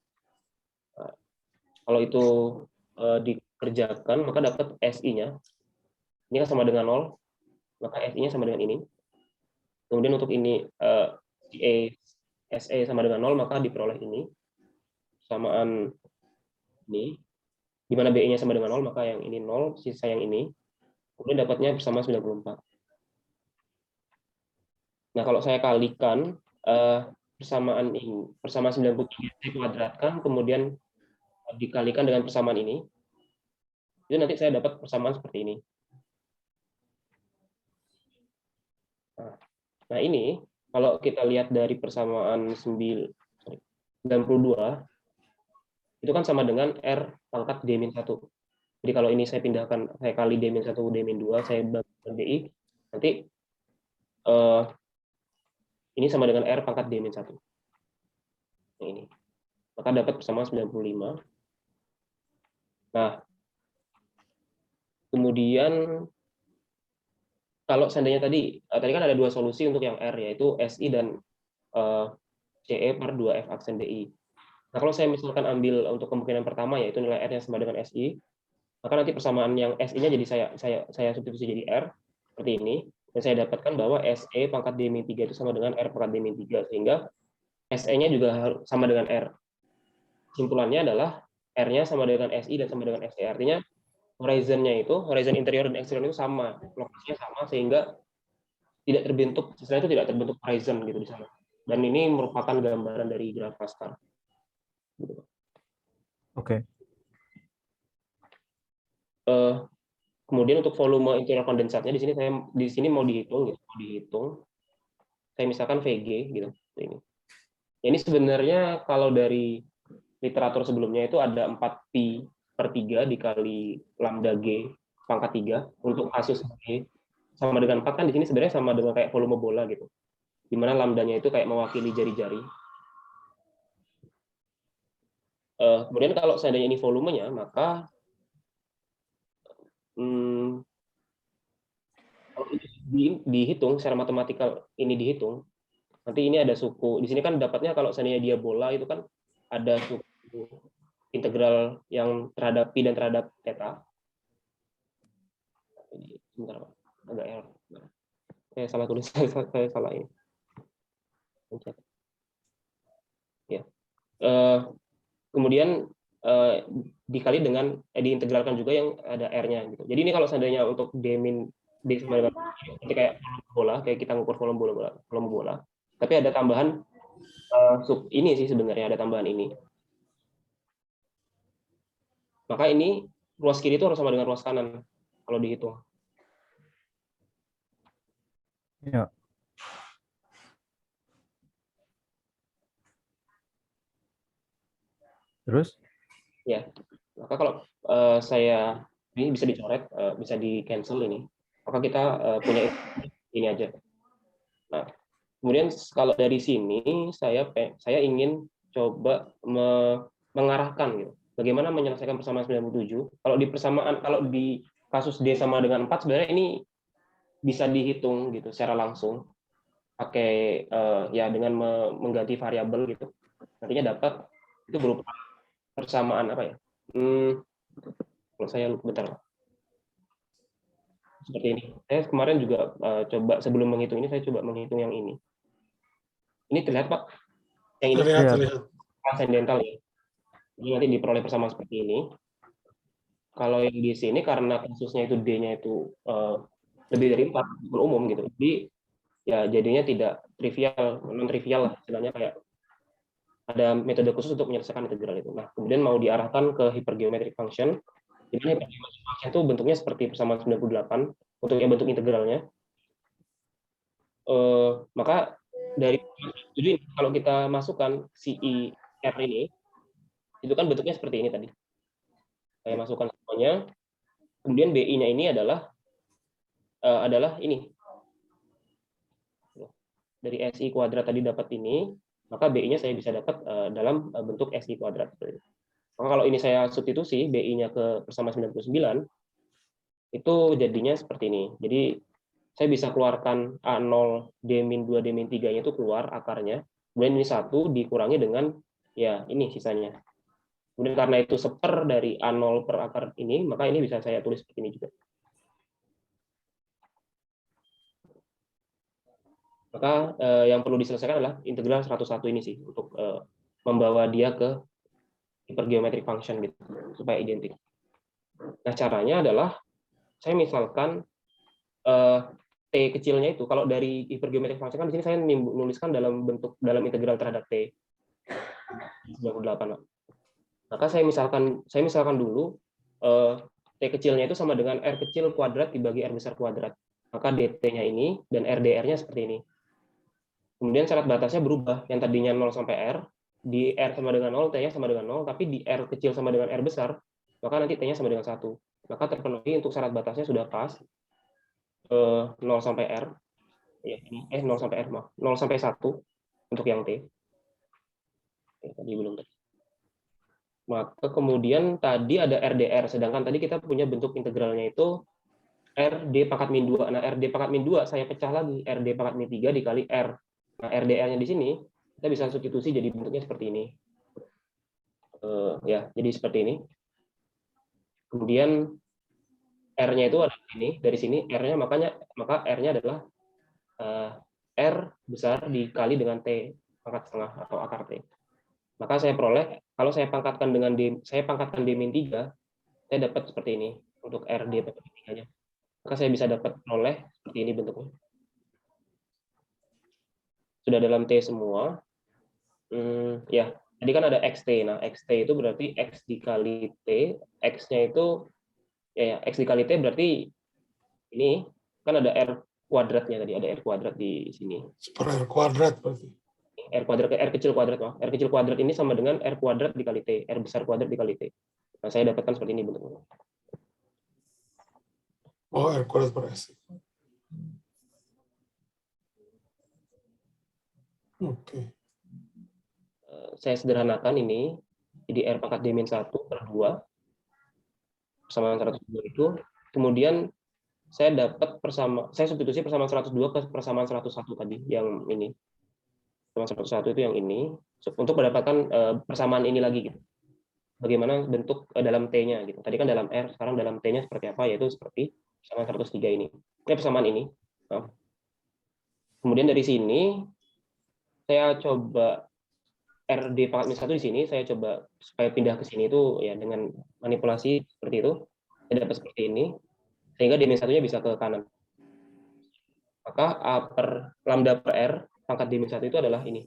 Kalau itu dikerjakan, maka dapat SI-nya. Ini kan sama dengan 0, maka SI-nya sama dengan ini. Kemudian untuk ini SE sama dengan 0, maka diperoleh ini. Persamaan ini. Di mana BI-nya sama dengan 0, maka yang ini 0, sisa yang ini. Kemudian dapatnya persamaan 94. Nah, kalau saya kalikan persamaan ini, persamaan 93 saya kuadratkan, kemudian dikalikan dengan persamaan ini, itu nanti saya dapat persamaan seperti ini. Nah, ini kalau kita lihat dari persamaan 92, itu kan sama dengan R pangkat D-1. Jadi kalau ini saya pindahkan, saya kali D-1, D-2, saya bagi DI, nanti ini sama dengan R pangkat D-1. Nah, ini. Maka dapat persamaan 95. Nah, kemudian kalau seandainya tadi kan ada dua solusi untuk yang R, yaitu SI dan CE per 2F aksen DI. Nah, kalau saya misalkan ambil untuk kemungkinan pertama, yaitu nilai R yang sama dengan SI, maka nanti persamaan yang SI-nya jadi saya substitusi jadi R, seperti ini, dan saya dapatkan bahwa SE pangkat D-3 itu sama dengan R pangkat D-3, sehingga SE-nya juga sama dengan R. Kesimpulannya adalah R-nya sama dengan SI dan sama dengan SE, artinya horizon-nya itu, horizon interior dan exterior itu sama, lokasinya sama, sehingga tidak terbentuk, istilahnya itu tidak terbentuk horizon gitu di sana. Dan ini merupakan gambaran dari graf Pascal. Oke. Kemudian untuk volume interior kondensatnya di sini mau dihitung, gitu, mau dihitung. Saya misalkan VG gitu. Ini. Ini sebenarnya kalau dari literatur sebelumnya itu ada 4pi per 3 dikali lambda G pangkat 3 untuk kasus G sama dengan 4, kan di sini sebenarnya sama dengan kayak volume bola gitu. Di mana lambdanya itu kayak mewakili jari-jari. Kemudian kalau seandainya ini volumenya, maka kalau ini dihitung secara matematikal, ini dihitung, nanti ini ada suku. Di sini kan dapatnya kalau seandainya dia bola itu kan ada suku integral yang terhadap pi dan terhadap theta. Sebentar, Pak. Agak error. Saya salah tulis, saya salah ini. Ya. Kemudian dikali dengan diintegralkan juga yang ada R-nya gitu. Jadi ini kalau seandainya untuk D sama dengan seperti kayak bola, kayak kita ngukur volume bola. Tapi ada tambahan sub ini sih sebenarnya, ada tambahan ini. Maka ini ruas kiri itu harus sama dengan ruas kanan kalau dihitung. Ya. Terus? Ya. Maka kalau saya ini bisa dicoret, bisa di cancel ini. Maka kita punya ini aja. Nah, kemudian kalau dari sini saya ingin coba mengarahkan gitu. Bagaimana menyelesaikan persamaan 97? Kalau di kasus D sama dengan 4 sebenarnya ini bisa dihitung gitu secara langsung pakai ya dengan mengganti variabel gitu. Nantinya dapat itu berupa persamaan apa ya? Kalau saya lupa bentar. Seperti ini. Saya kemarin juga coba sebelum menghitung ini saya coba menghitung yang ini. Ini terlihat, Pak? Yang ini Terlihat. asendental ya. Jadi nanti diperoleh persamaan seperti ini. Kalau yang di sini karena kasusnya itu D-nya itu lebih dari 4 umum gitu. Jadi ya jadinya tidak trivial, non trivial lah istilahnya, kayak ada metode khusus untuk menyelesaikan integral itu. Nah, kemudian mau diarahkan ke hypergeometric function. Jadi hypergeometric function itu bentuknya seperti persamaan 98 untuk yang bentuk integralnya. Maka dari jadi kalau kita masukkan si I R ini, itu kan bentuknya seperti ini tadi. Saya masukkan semuanya. Kemudian BI-nya ini adalah ini. Dari SI kuadrat tadi dapat ini, maka BI-nya saya bisa dapat dalam bentuk SI kuadrat. Maka kalau ini saya substitusi BI-nya ke persamaan 99, itu jadinya seperti ini. Jadi saya bisa keluarkan A0 D-2 D-3-nya itu keluar akarnya. Kemudian ini 1 dikurangi dengan ya ini sisanya. Kemudian karena itu seper dari A0 per akar ini, maka ini bisa saya tulis seperti ini juga. Maka yang perlu diselesaikan adalah integral 101 ini sih, untuk membawa dia ke hypergeometric function gitu, supaya identik. Nah, caranya adalah saya misalkan T kecilnya itu, kalau dari hypergeometric function kan di sini saya menuliskan dalam integral terhadap T 98. Maka saya misalkan dulu T kecilnya itu sama dengan R kecil kuadrat dibagi R besar kuadrat. Maka dt-nya ini dan RDR-nya seperti ini. Kemudian syarat batasnya berubah, yang tadinya 0 sampai R, di R sama dengan 0, T-nya sama dengan 0, tapi di R kecil sama dengan R besar, maka nanti T-nya sama dengan 1. Maka terpenuhi untuk syarat batasnya sudah pas, 0 sampai R, 0 sampai R, 0 sampai 1 untuk yang T. Tadi belum. Maka kemudian tadi ada RDR, sedangkan tadi kita punya bentuk integralnya itu RD pangkat min 2. Nah, RD pangkat min 2 saya pecah lagi, RD pangkat min 3 dikali R. Nah, RDR-nya di sini kita bisa substitusi jadi bentuknya seperti ini. Ya, jadi seperti ini. Kemudian R-nya itu ada ini, dari sini R-nya maka R-nya adalah R besar dikali dengan T pangkat setengah atau akar T. Maka saya peroleh, kalau saya pangkatkan D min 3, saya dapat seperti ini untuk RD pangkat min 3-nya. Maka saya bisa dapat peroleh seperti ini bentuknya. Sudah dalam T semua. Ya, tadi kan ada XT. Nah, XT itu berarti X dikali T. X-nya itu, X dikali T berarti ini, kan ada R kuadratnya tadi, ada R kuadrat di sini. R kuadrat berarti. R kuadrat, R kecil kuadrat. R kecil kuadrat ini sama dengan R kuadrat dikali T. R besar kuadrat dikali T. Nah, saya dapatkan seperti ini bentuknya. Oh, R kuadrat per S. Oke. Saya sederhanakan ini, jadi R pangkat D min 1 per 2, persamaan 102 itu, kemudian saya dapat saya substitusi persamaan 102 ke persamaan 101 tadi, yang ini. Persamaan 101 itu yang ini, untuk mendapatkan persamaan ini lagi, gitu. Bagaimana bentuk dalam T-nya, gitu. Tadi kan dalam R, sekarang dalam T-nya seperti apa, yaitu seperti persamaan 103 ini. Persamaan ini. Nah. Kemudian dari sini, saya coba RD pangkat min 1 di sini, saya coba supaya pindah ke sini itu ya dengan manipulasi seperti itu, saya dapat seperti ini, sehingga D min 1-nya bisa ke kanan. Maka A per lambda per R pangkat D min 1 itu adalah ini,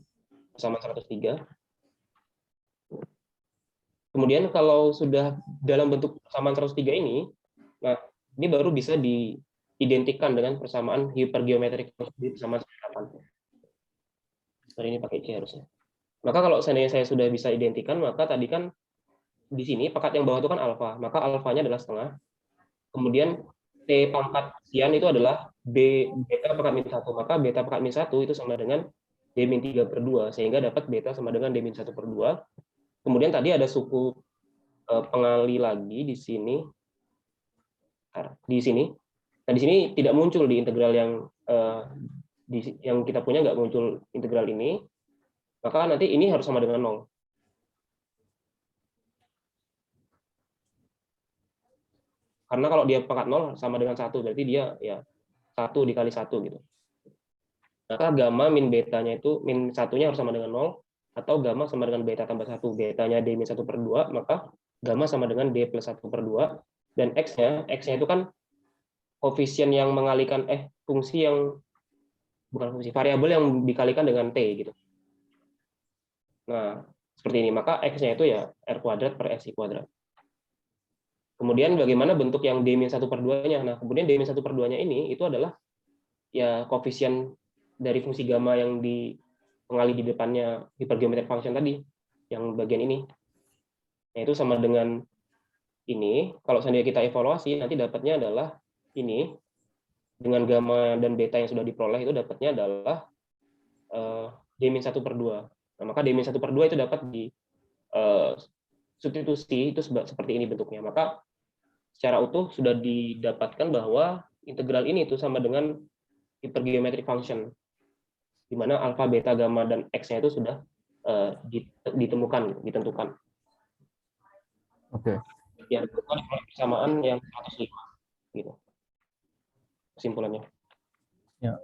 persamaan 103. Kemudian kalau sudah dalam bentuk persamaan 103 ini, nah ini baru bisa diidentikan dengan persamaan hypergeometric di persamaan 8. Hari ini pakai C harusnya. Maka kalau seandainya saya sudah bisa identikan, maka tadi kan di sini pangkat yang bawah itu kan alfa, maka alfanya adalah setengah. Kemudian T pangkat sekian itu adalah beta pangkat min 1, maka beta pangkat min 1 itu sama dengan D min 3 per 2, sehingga dapat beta sama dengan D min 1 per 2. Kemudian tadi ada suku pengali lagi di sini. Nah, di sini tidak muncul di integral yang kita punya, nggak muncul integral ini, maka nanti ini harus sama dengan 0. Karena kalau dia pangkat 0 sama dengan 1, berarti dia ya 1 dikali 1 gitu. Maka gamma min betanya itu, min 1-nya harus sama dengan 0, atau gamma sama dengan beta tambah 1. Betanya D min 1 per 2, maka gamma sama dengan D plus 1 per 2. Dan X-nya itu kan koefisien yang mengalikan, fungsi yang, bukan fungsi, variabel yang dikalikan dengan T gitu. Nah, seperti ini. Maka X-nya itu ya R kuadrat per SI kuadrat. Kemudian bagaimana bentuk yang D min 1 per 2-nya? Nah, kemudian D min 1 per 2-nya ini itu adalah ya koefisien dari fungsi gamma yang pengali di depannya hypergeometric function tadi, yang bagian ini. Nah, itu sama dengan ini. Kalau seandainya kita evaluasi, nanti dapatnya adalah ini. Dengan gamma dan beta yang sudah diperoleh, itu dapatnya adalah D min 1 per 2. Nah, maka D min 1 per 2 itu dapat di substitusi, itu seperti ini bentuknya. Maka secara utuh sudah didapatkan bahwa integral ini itu sama dengan hypergeometric function, di mana alfa, beta, gamma, dan X-nya itu sudah ditentukan. Oke. Ya, persamaan yang 105 gitu. Kesimpulannya. Ya.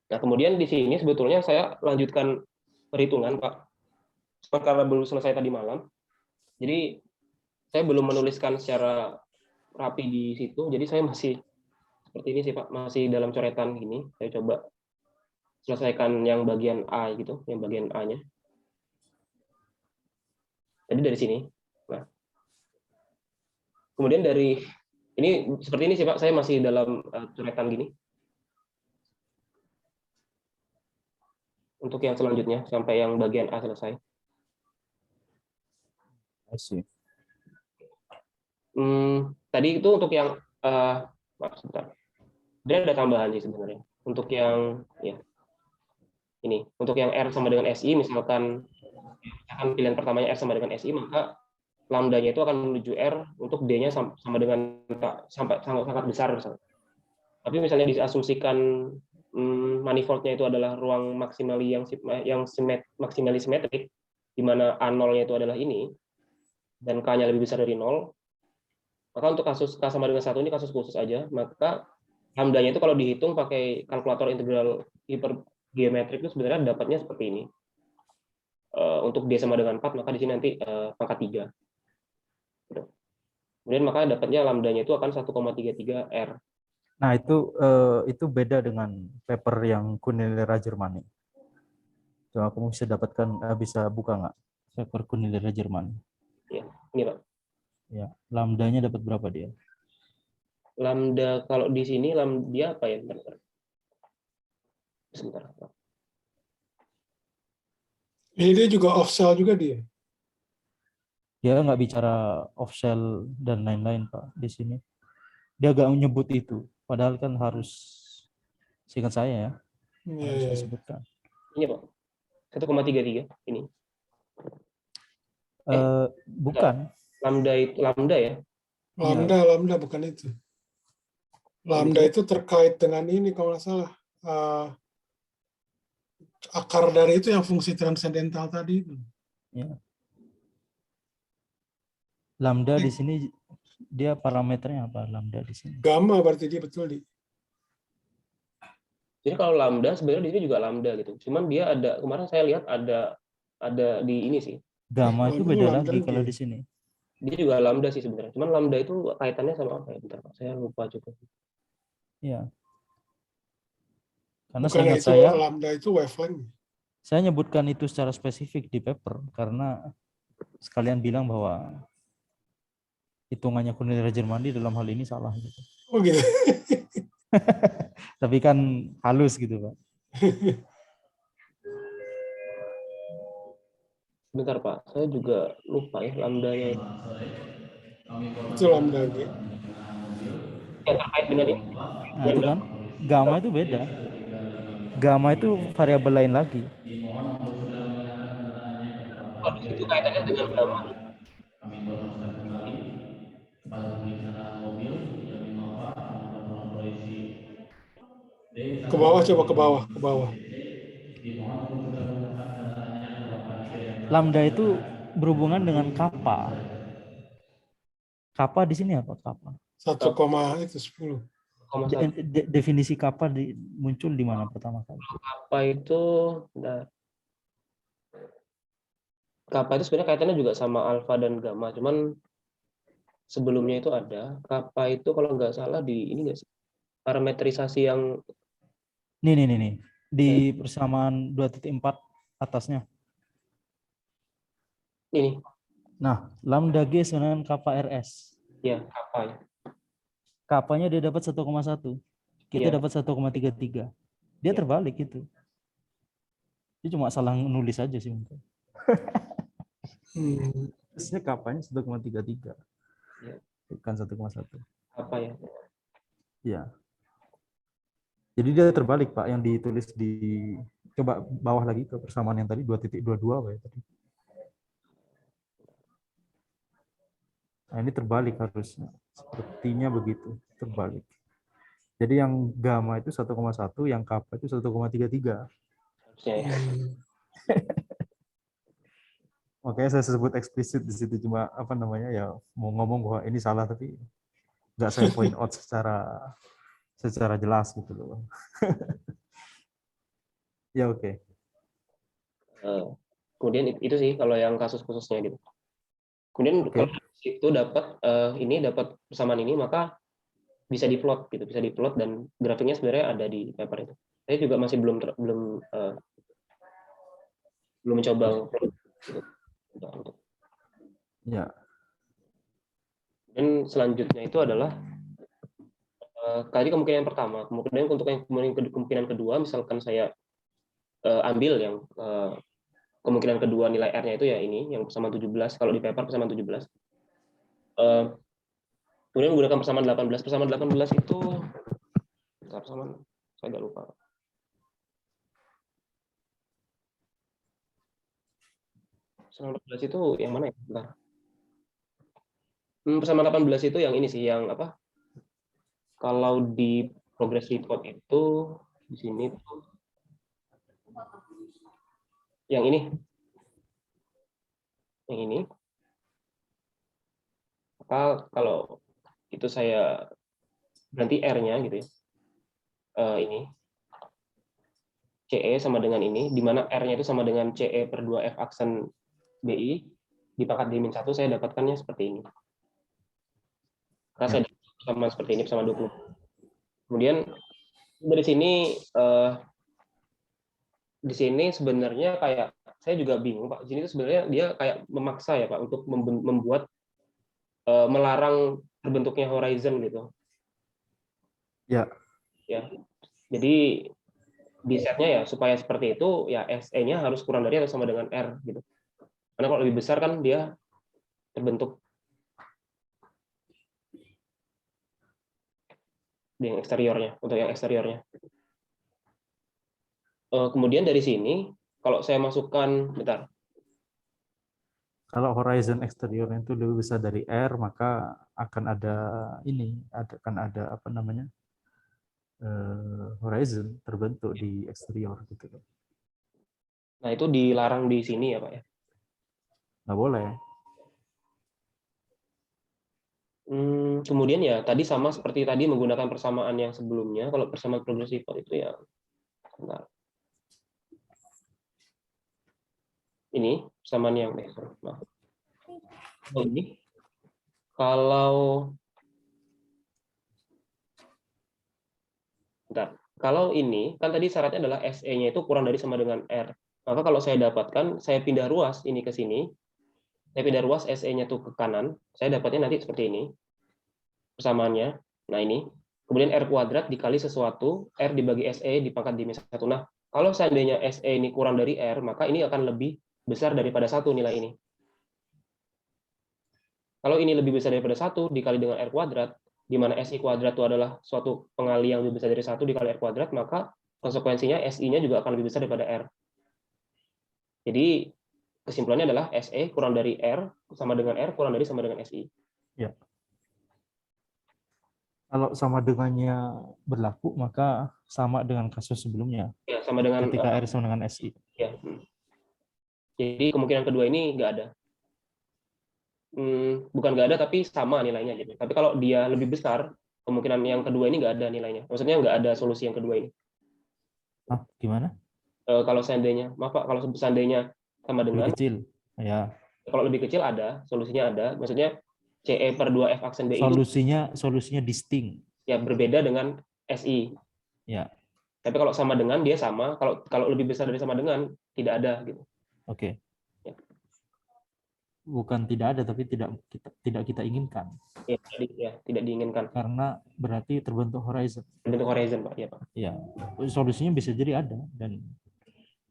Nah, kemudian di sini sebetulnya saya lanjutkan perhitungan, Pak. Karena belum selesai tadi malam. Jadi saya belum menuliskan secara rapi di situ. Jadi saya masih seperti ini sih, Pak. Masih dalam coretan gini. Saya coba selesaikan yang bagian A gitu, yang bagian A-nya. Jadi dari sini. Nah, kemudian dari ini seperti ini sih, Pak. Saya masih dalam coretan gini. Untuk yang selanjutnya sampai yang bagian A selesai. I see. Tadi itu untuk yang maaf sebentar. Sebenarnya ada tambahan sih sebenarnya. Untuk yang ya ini, untuk yang R sama dengan SI, misalkan pilihan pertamanya R sama dengan SI, maka lambdanya itu akan menuju R untuk D-nya sama dengan sampai sangat besar misalnya. Tapi misalnya diasumsikan manifoldnya itu adalah ruang maksimali yang maksimali simetrik, di mana A0-nya itu adalah ini, dan K-nya lebih besar dari 0, maka untuk kasus K sama dengan 1 ini kasus khusus aja, maka lambdanya itu kalau dihitung pakai kalkulator integral hipergeometrik itu sebenarnya dapatnya seperti ini. Untuk D sama dengan 4, maka di sini nanti pangkat 3. Kemudian maka dapatnya lambdanya itu akan 1,33 R. Nah, itu beda dengan paper yang Kunilera Jermani. Coba kamu bisa dapatkan, bisa buka nggak paper Kunilera Jermani? Ya, ini Pak. Ya, lambdanya dapat berapa dia? Lambda kalau di sini dia apa ya? Sebentar. Ini dia juga off cell juga dia. Dia nggak bicara off cell dan lain-lain, Pak, di sini. Dia nggak menyebut itu, padahal kan harus, seingat saya ya, harus disebutkan. Ini Pak, 1,33 ini. Bukan. Lambda ya? Lambda bukan itu. Lambda itu terkait dengan ini kalau nggak salah. Akar dari itu yang fungsi transendental tadi itu. Ya. Lambda di sini dia parameternya apa? Lambda di sini. Gamma berarti dia betul di. Jadi kalau lambda sebenarnya di sini juga lambda gitu. Cuman dia ada, kemarin saya lihat ada di ini sih. Gamma itu beda lagi kalau di sini. Dia juga lambda sih sebenarnya. Cuman lambda itu kaitannya sama apa ya? Bentar Pak, saya lupa juga. Iya. Karena Bukan seingat itu, saya lambda itu wavelength. Saya nyebutkan itu secara spesifik di paper karena sekalian bilang bahwa hitungannya Kunilera Jermani dalam hal ini salah gitu. Oh gitu. Tapi kan halus gitu, Pak. Bentar Pak, saya juga lupa ya lambdanya itu. Itu lambda G. Yang terkait dengan ini. Nah, itu kan gamma itu beda. Gamma itu variabel lain lagi. Oh, di situ kaitannya dengan gamma. Kami informasikan kembali kepada pemilik kendaraan mobil yang Innova menggunakan polisi Ke bawah, coba ke bawah, ke bawah. dimohon untuk segera menggunakan kendaraannya ke depan kiri. Lambda itu berhubungan dengan kappa. Kappa di sini apa kappa? 1,10. Definisi kappa muncul di mana pertama kali? Kappa itu, kappa itu sebenarnya kaitannya juga sama alfa dan gamma. Cuman sebelumnya itu ada kappa itu kalau nggak salah di ini nggak sih? Parametrisasi yang Nih. Di persamaan 2.4 atasnya. ini. Nah, lambda G dengan kappa RS. Ya, kappa ya. Kapanya dia dapat 1,1. Kita dapat 1,33. Dia terbalik itu. Dia cuma salah nulis aja sih mungkin. Terusnya kapanya 1,33. Ya. Bukan 1,1. Apa ya? Ya. Jadi dia terbalik, Pak, yang ditulis di coba bawah lagi ke persamaan yang tadi 2.22 Pak ya tadi. Nah, ini terbalik harusnya. Sepertinya begitu, terbalik. Jadi yang gamma itu 1,1, yang kappa itu 1,33. Harusnya ya. Makanya saya sebut eksplisit di situ, cuma apa namanya ya mau ngomong bahwa ini salah tapi nggak saya point out secara jelas gitu loh. Ya oke. Kemudian itu sih kalau yang kasus khususnya gitu. Kemudian Oke. kalau itu dapat persamaan ini, maka bisa diplot gitu, bisa diplot dan grafiknya sebenarnya ada di paper itu. Saya juga masih belum mencoba plot gitu. Ya. Dan selanjutnya itu adalah tadi kemungkinan pertama, kemudian untuk yang kemungkinan kedua, misalkan saya ambil yang kemungkinan kedua nilai R-nya itu ya ini yang persamaan 17, kalau di paper persamaan 17. Kemudian menggunakan persamaan 18. Persamaan 18 itu persamaan saya agak lupa. Persamaan 18 itu yang mana ya? Bentar. Persamaan 18 itu yang ini sih, yang apa? Kalau di progress report itu di sini tuh yang ini. Yang ini. Maka kalau itu saya ganti R-nya gitu ya. Ini CE sama dengan ini, di mana R-nya itu sama dengan CE per 2F aksen BI, dipangkat di min 1, saya dapatkannya seperti ini. Karena saya sama seperti ini, sama 20. Kemudian dari sini, di sini sebenarnya kayak, saya juga bingung Pak, di sini sebenarnya dia kayak memaksa ya Pak, untuk membuat, melarang terbentuknya horizon gitu. Ya. Ya, jadi di setnya ya supaya seperti itu ya SE-nya harus kurang dari atau sama dengan R gitu. Karena kalau lebih besar kan dia terbentuk di yang eksteriornya, untuk yang eksteriornya. Kemudian dari sini kalau saya masukkan, bentar. Kalau horizon eksterior itu lebih besar dari R, maka akan ada ini, akan ada apa namanya, horizon terbentuk di eksterior gitu. Nah itu dilarang di sini ya Pak ya. Nggak boleh. Kemudian ya tadi sama seperti tadi menggunakan persamaan yang sebelumnya. Kalau persamaan progresif itu ya, bentar. Ini persamaan yang maaf. Ini kalau bentar. Kalau ini kan tadi syaratnya adalah SE-nya itu kurang dari sama dengan R. Maka kalau saya dapatkan, saya pindah ruas ini ke sini, saya pindah ruas SE-nya tuh ke kanan, saya dapatnya nanti seperti ini persamaannya. Nah ini, kemudian R kuadrat dikali sesuatu, R dibagi SE dipangkat di min 1. Nah, kalau seandainya SE ini kurang dari R, maka ini akan lebih besar daripada 1 nilai ini. Kalau ini lebih besar daripada 1 dikali dengan R kuadrat, di mana SI kuadrat itu adalah suatu pengali yang lebih besar dari 1 dikali R kuadrat, maka konsekuensinya SI-nya juga akan lebih besar daripada R. Jadi kesimpulannya adalah SE kurang dari R sama dengan R kurang dari sama dengan SI. Ya. Kalau sama dengannya berlaku, maka sama dengan kasus sebelumnya. Ya, sama dengan ketika R sama dengan SI. Ya. Jadi kemungkinan kedua ini nggak ada. Bukan nggak ada, tapi sama nilainya. Gitu. Tapi kalau dia lebih besar, kemungkinan yang kedua ini nggak ada nilainya. Maksudnya nggak ada solusi yang kedua ini. Gimana? Kalau seandainya, maaf Pak, kalau seandainya sama dengan, lebih kecil. Ya. Kalau lebih kecil ada, solusinya ada. Maksudnya CE per 2F aksen BI Solusinya distinct. Ya berbeda dengan SI. Ya. Tapi kalau sama dengan dia sama, kalau lebih besar dari sama dengan tidak ada gitu. Oke. Ya. Bukan tidak ada, tapi tidak kita inginkan. Ya, tidak diinginkan. Karena berarti terbentuk horizon. Terbentuk horizon Pak, ya Pak. Ya, solusinya bisa jadi ada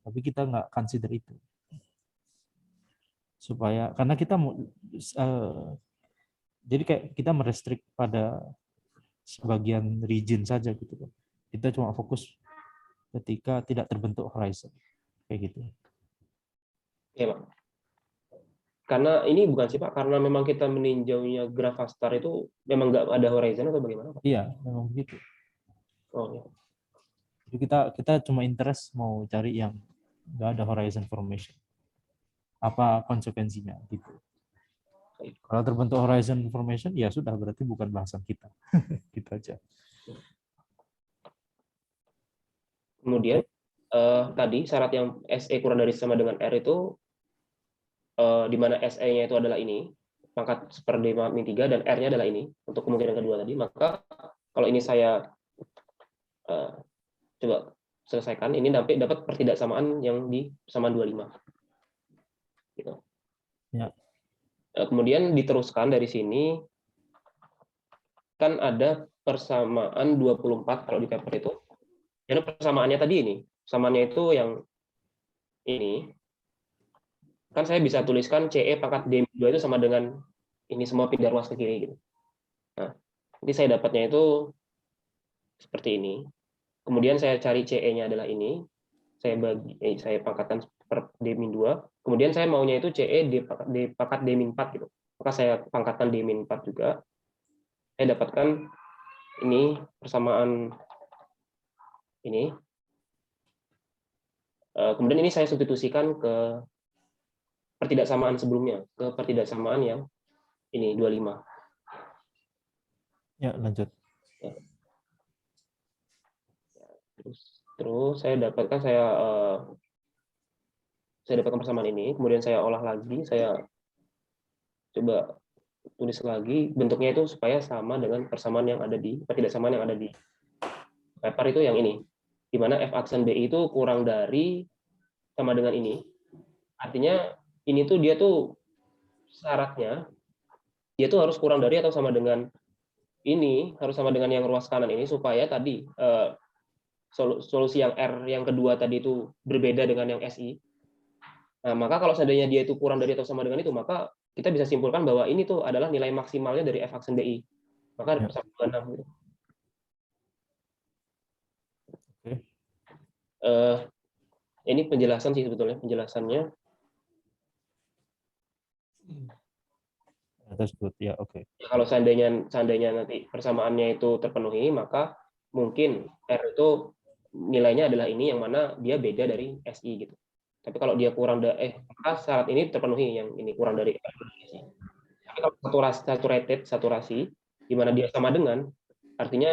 tapi kita nggak consider itu. Supaya karena kita mau jadi kayak kita merestrik pada sebagian region saja gitu. Kita cuma fokus ketika tidak terbentuk horizon kayak gitu. Iya Pak. Karena ini bukan sih Pak, karena memang kita meninjaunya graf Vastar itu memang nggak ada horizon atau bagaimana Pak? Iya, memang begitu. Oh ya. Jadi kita cuma interest mau cari yang nggak ada horizon formation. Apa konsekuensinya gitu. Kalau terbentuk horizon formation ya sudah, berarti bukan bahasan kita. Gitu aja. Kemudian tadi syarat yang SE kurang dari sama dengan R itu di mana SE-nya itu adalah ini, pangkat per D min 3 dan R-nya adalah ini untuk kemungkinan kedua tadi, maka kalau ini saya coba selesaikan, ini dapat pertidaksamaan yang di persamaan 25. Gitu. Ya. Kemudian diteruskan dari sini, kan ada persamaan 24 kalau di paper itu. Jadi persamaannya tadi ini, persamaannya itu yang ini, kan saya bisa tuliskan CE pangkat D2 itu sama dengan ini semua pindah ruas ke kiri. Gitu. Nah, jadi saya dapatnya itu seperti ini. Kemudian saya cari CE-nya adalah ini, saya pangkatkan per D-2, kemudian saya maunya itu CE D pangkat D-4 gitu. Maka saya pangkatkan D-4 juga. Saya dapatkan ini persamaan ini. Kemudian ini saya substitusikan ke pertidaksamaan sebelumnya, ke pertidaksamaan yang ini 25. Ya, lanjut. Terus saya dapatkan persamaan ini, kemudian saya olah lagi, saya coba tulis lagi bentuknya itu supaya sama dengan persamaan yang ada di pertidaksamaan yang ada di paper itu yang ini, di mana F aksen BI itu kurang dari sama dengan ini. Artinya ini tuh dia tuh syaratnya dia tuh harus kurang dari atau sama dengan ini, harus sama dengan yang ruas kanan ini supaya tadi solusi yang R yang kedua tadi itu berbeda dengan yang SI. Nah, maka kalau seandainya dia itu kurang dari atau sama dengan itu, maka kita bisa simpulkan bahwa ini tuh adalah nilai maksimalnya dari F aksen BI. Maka ada persamaan 26 gitu. Oke. Ini penjelasan sih sebetulnya, penjelasannya. That's good. Ya, oke. Ya, kalau seandainya nanti persamaannya itu terpenuhi, maka mungkin R itu nilainya adalah ini yang mana dia beda dari SI gitu. Tapi kalau dia kurang dari maka syarat ini terpenuhi yang ini kurang dari R dan SI. Tapi kalau saturasi di mana dia sama dengan, artinya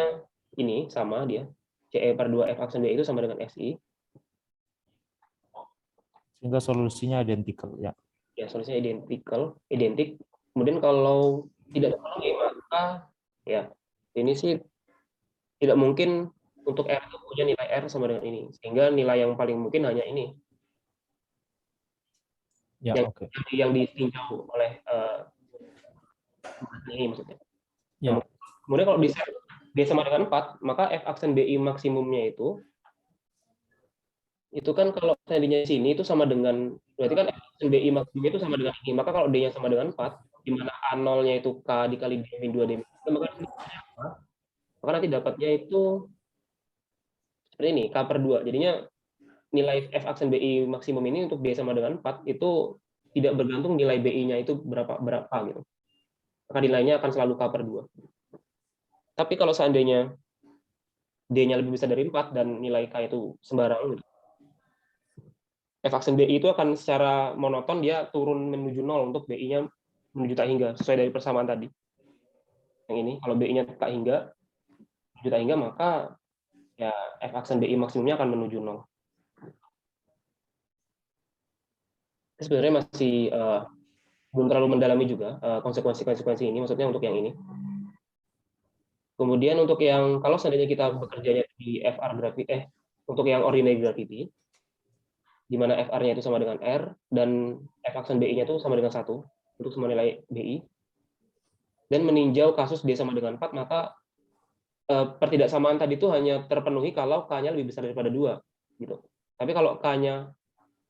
ini sama dia CE per 2 F aksen B itu sama dengan SI. Sehingga solusinya identical ya. Ya, solusinya identik. Kemudian kalau tidak terpenuhi maka ya ini sih tidak mungkin untuk R itu punya nilai R sama dengan ini, sehingga nilai yang paling mungkin hanya ini. Ya, oke. Yang ditinjau oleh ini maksudnya. Ya. Kemudian kalau D sama dengan 4, maka F aksen BI maksimumnya itu kan kalau seandainya sini itu sama dengan, berarti kan F aksen BI maksimumnya itu sama dengan ini, maka kalau D-nya sama dengan 4, di mana A0-nya itu K dikali D-2, D-3, maka nanti dapatnya itu seperti ini, K per 2. Jadinya nilai F aksen BI maksimum ini untuk D sama dengan 4 itu tidak bergantung nilai BI-nya itu berapa gitu. Maka nilainya akan selalu K per 2. Tapi kalau seandainya D-nya lebih besar dari 4 dan nilai K itu sembarang, F aksen BI itu akan secara monoton dia turun menuju 0 untuk BI-nya menuju tak hingga, sesuai dari persamaan tadi. Yang ini, kalau BI-nya tak hingga, menuju tak hingga, maka ya F aksen BI maksimumnya akan menuju 0. Sebenarnya masih belum terlalu mendalami juga konsekuensi ini, maksudnya untuk yang ini. Kemudian untuk yang kalau seandainya kita bekerjanya di FR gravity, untuk yang ordinary gravity, di mana FR-nya itu sama dengan R dan F aksen BI-nya itu sama dengan 1 untuk semua nilai BI, dan meninjau kasus D sama dengan 4, maka pertidaksamaan tadi itu hanya terpenuhi kalau K-nya lebih besar daripada 2 gitu. Tapi kalau K-nya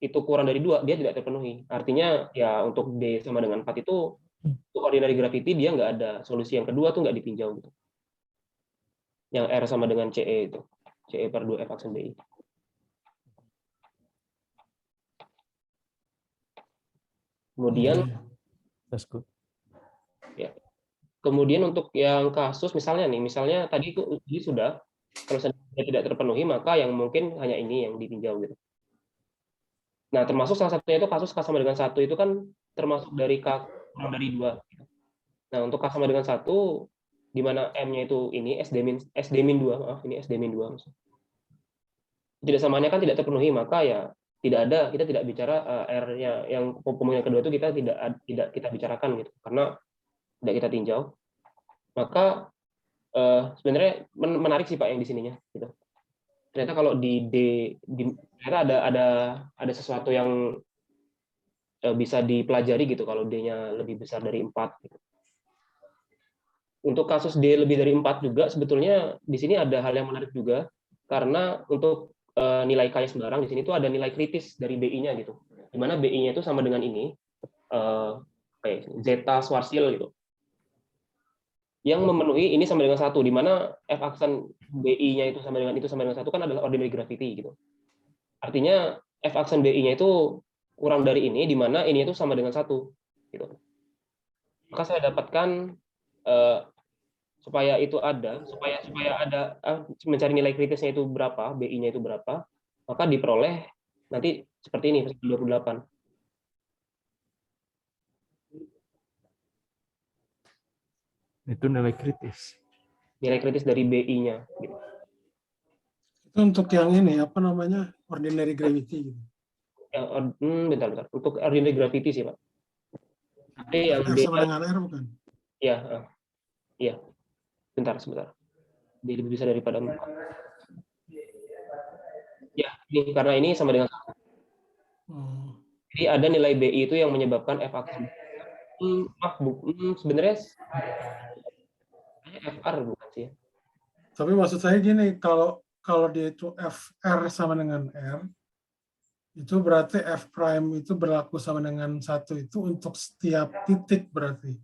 itu kurang dari 2, dia tidak terpenuhi. Artinya ya untuk D sama dengan 4 itu untuk ordinary gravity dia nggak ada solusi yang kedua tuh nggak ditinjau gitu. Yang R sama dengan CE itu, CE per 2 F aksen BI. Kemudian That's good. Ya. Kemudian untuk yang kasus misalnya tadi itu sudah, kalau dia tidak terpenuhi maka yang mungkin hanya ini yang ditinjau gitu. Nah, termasuk salah satunya itu kasus K sama dengan 1 itu kan termasuk dari K kurang dari 2. Nah, untuk K sama dengan 1 di mana M-nya itu ini SD-2, maaf, ini SD-2. ketidaksamaannya kan tidak terpenuhi, maka ya kita tidak bicara R-nya yang pemohon kedua itu tidak kita bicarakan gitu, karena tidak kita tinjau. Maka sebenarnya menarik sih Pak yang di sininya gitu. Ternyata kalau ternyata ada sesuatu yang bisa dipelajari gitu kalau D-nya lebih besar dari 4 gitu. Untuk kasus D lebih dari 4 juga sebetulnya di sini ada hal yang menarik juga, karena untuk nilai K sembarang di sini tuh ada nilai kritis dari BI-nya gitu. Di mana BI-nya itu sama dengan ini zeta Schwarzschild gitu. Yang memenuhi ini sama dengan 1, di mana F aksen BI-nya itu sama dengan 1 kan adalah ordinary gravity gitu. Artinya F aksen BI-nya itu kurang dari ini, di mana ini itu sama dengan 1 gitu. Maka saya dapatkan supaya ada mencari nilai kritisnya itu berapa, BI-nya itu berapa, maka diperoleh nanti seperti ini 28. Itu nilai kritis. Nilai kritis dari BI-nya gitu. Itu untuk yang ini apa namanya ordinary gravity gitu. Bentar. Untuk ordinary gravity sih, Pak. Tapi yang F sama dengan R bukan? ya, iya. Sebentar. Dia lebih besar daripada 4. Ya, ini karena ini sama dengan 1. Jadi ada nilai BI itu yang menyebabkan F aksen. Sebenarnya FR bukan sih ya. Tapi maksud saya gini, kalau dia itu FR sama dengan R, itu berarti F prime itu berlaku sama dengan 1 itu untuk setiap titik berarti.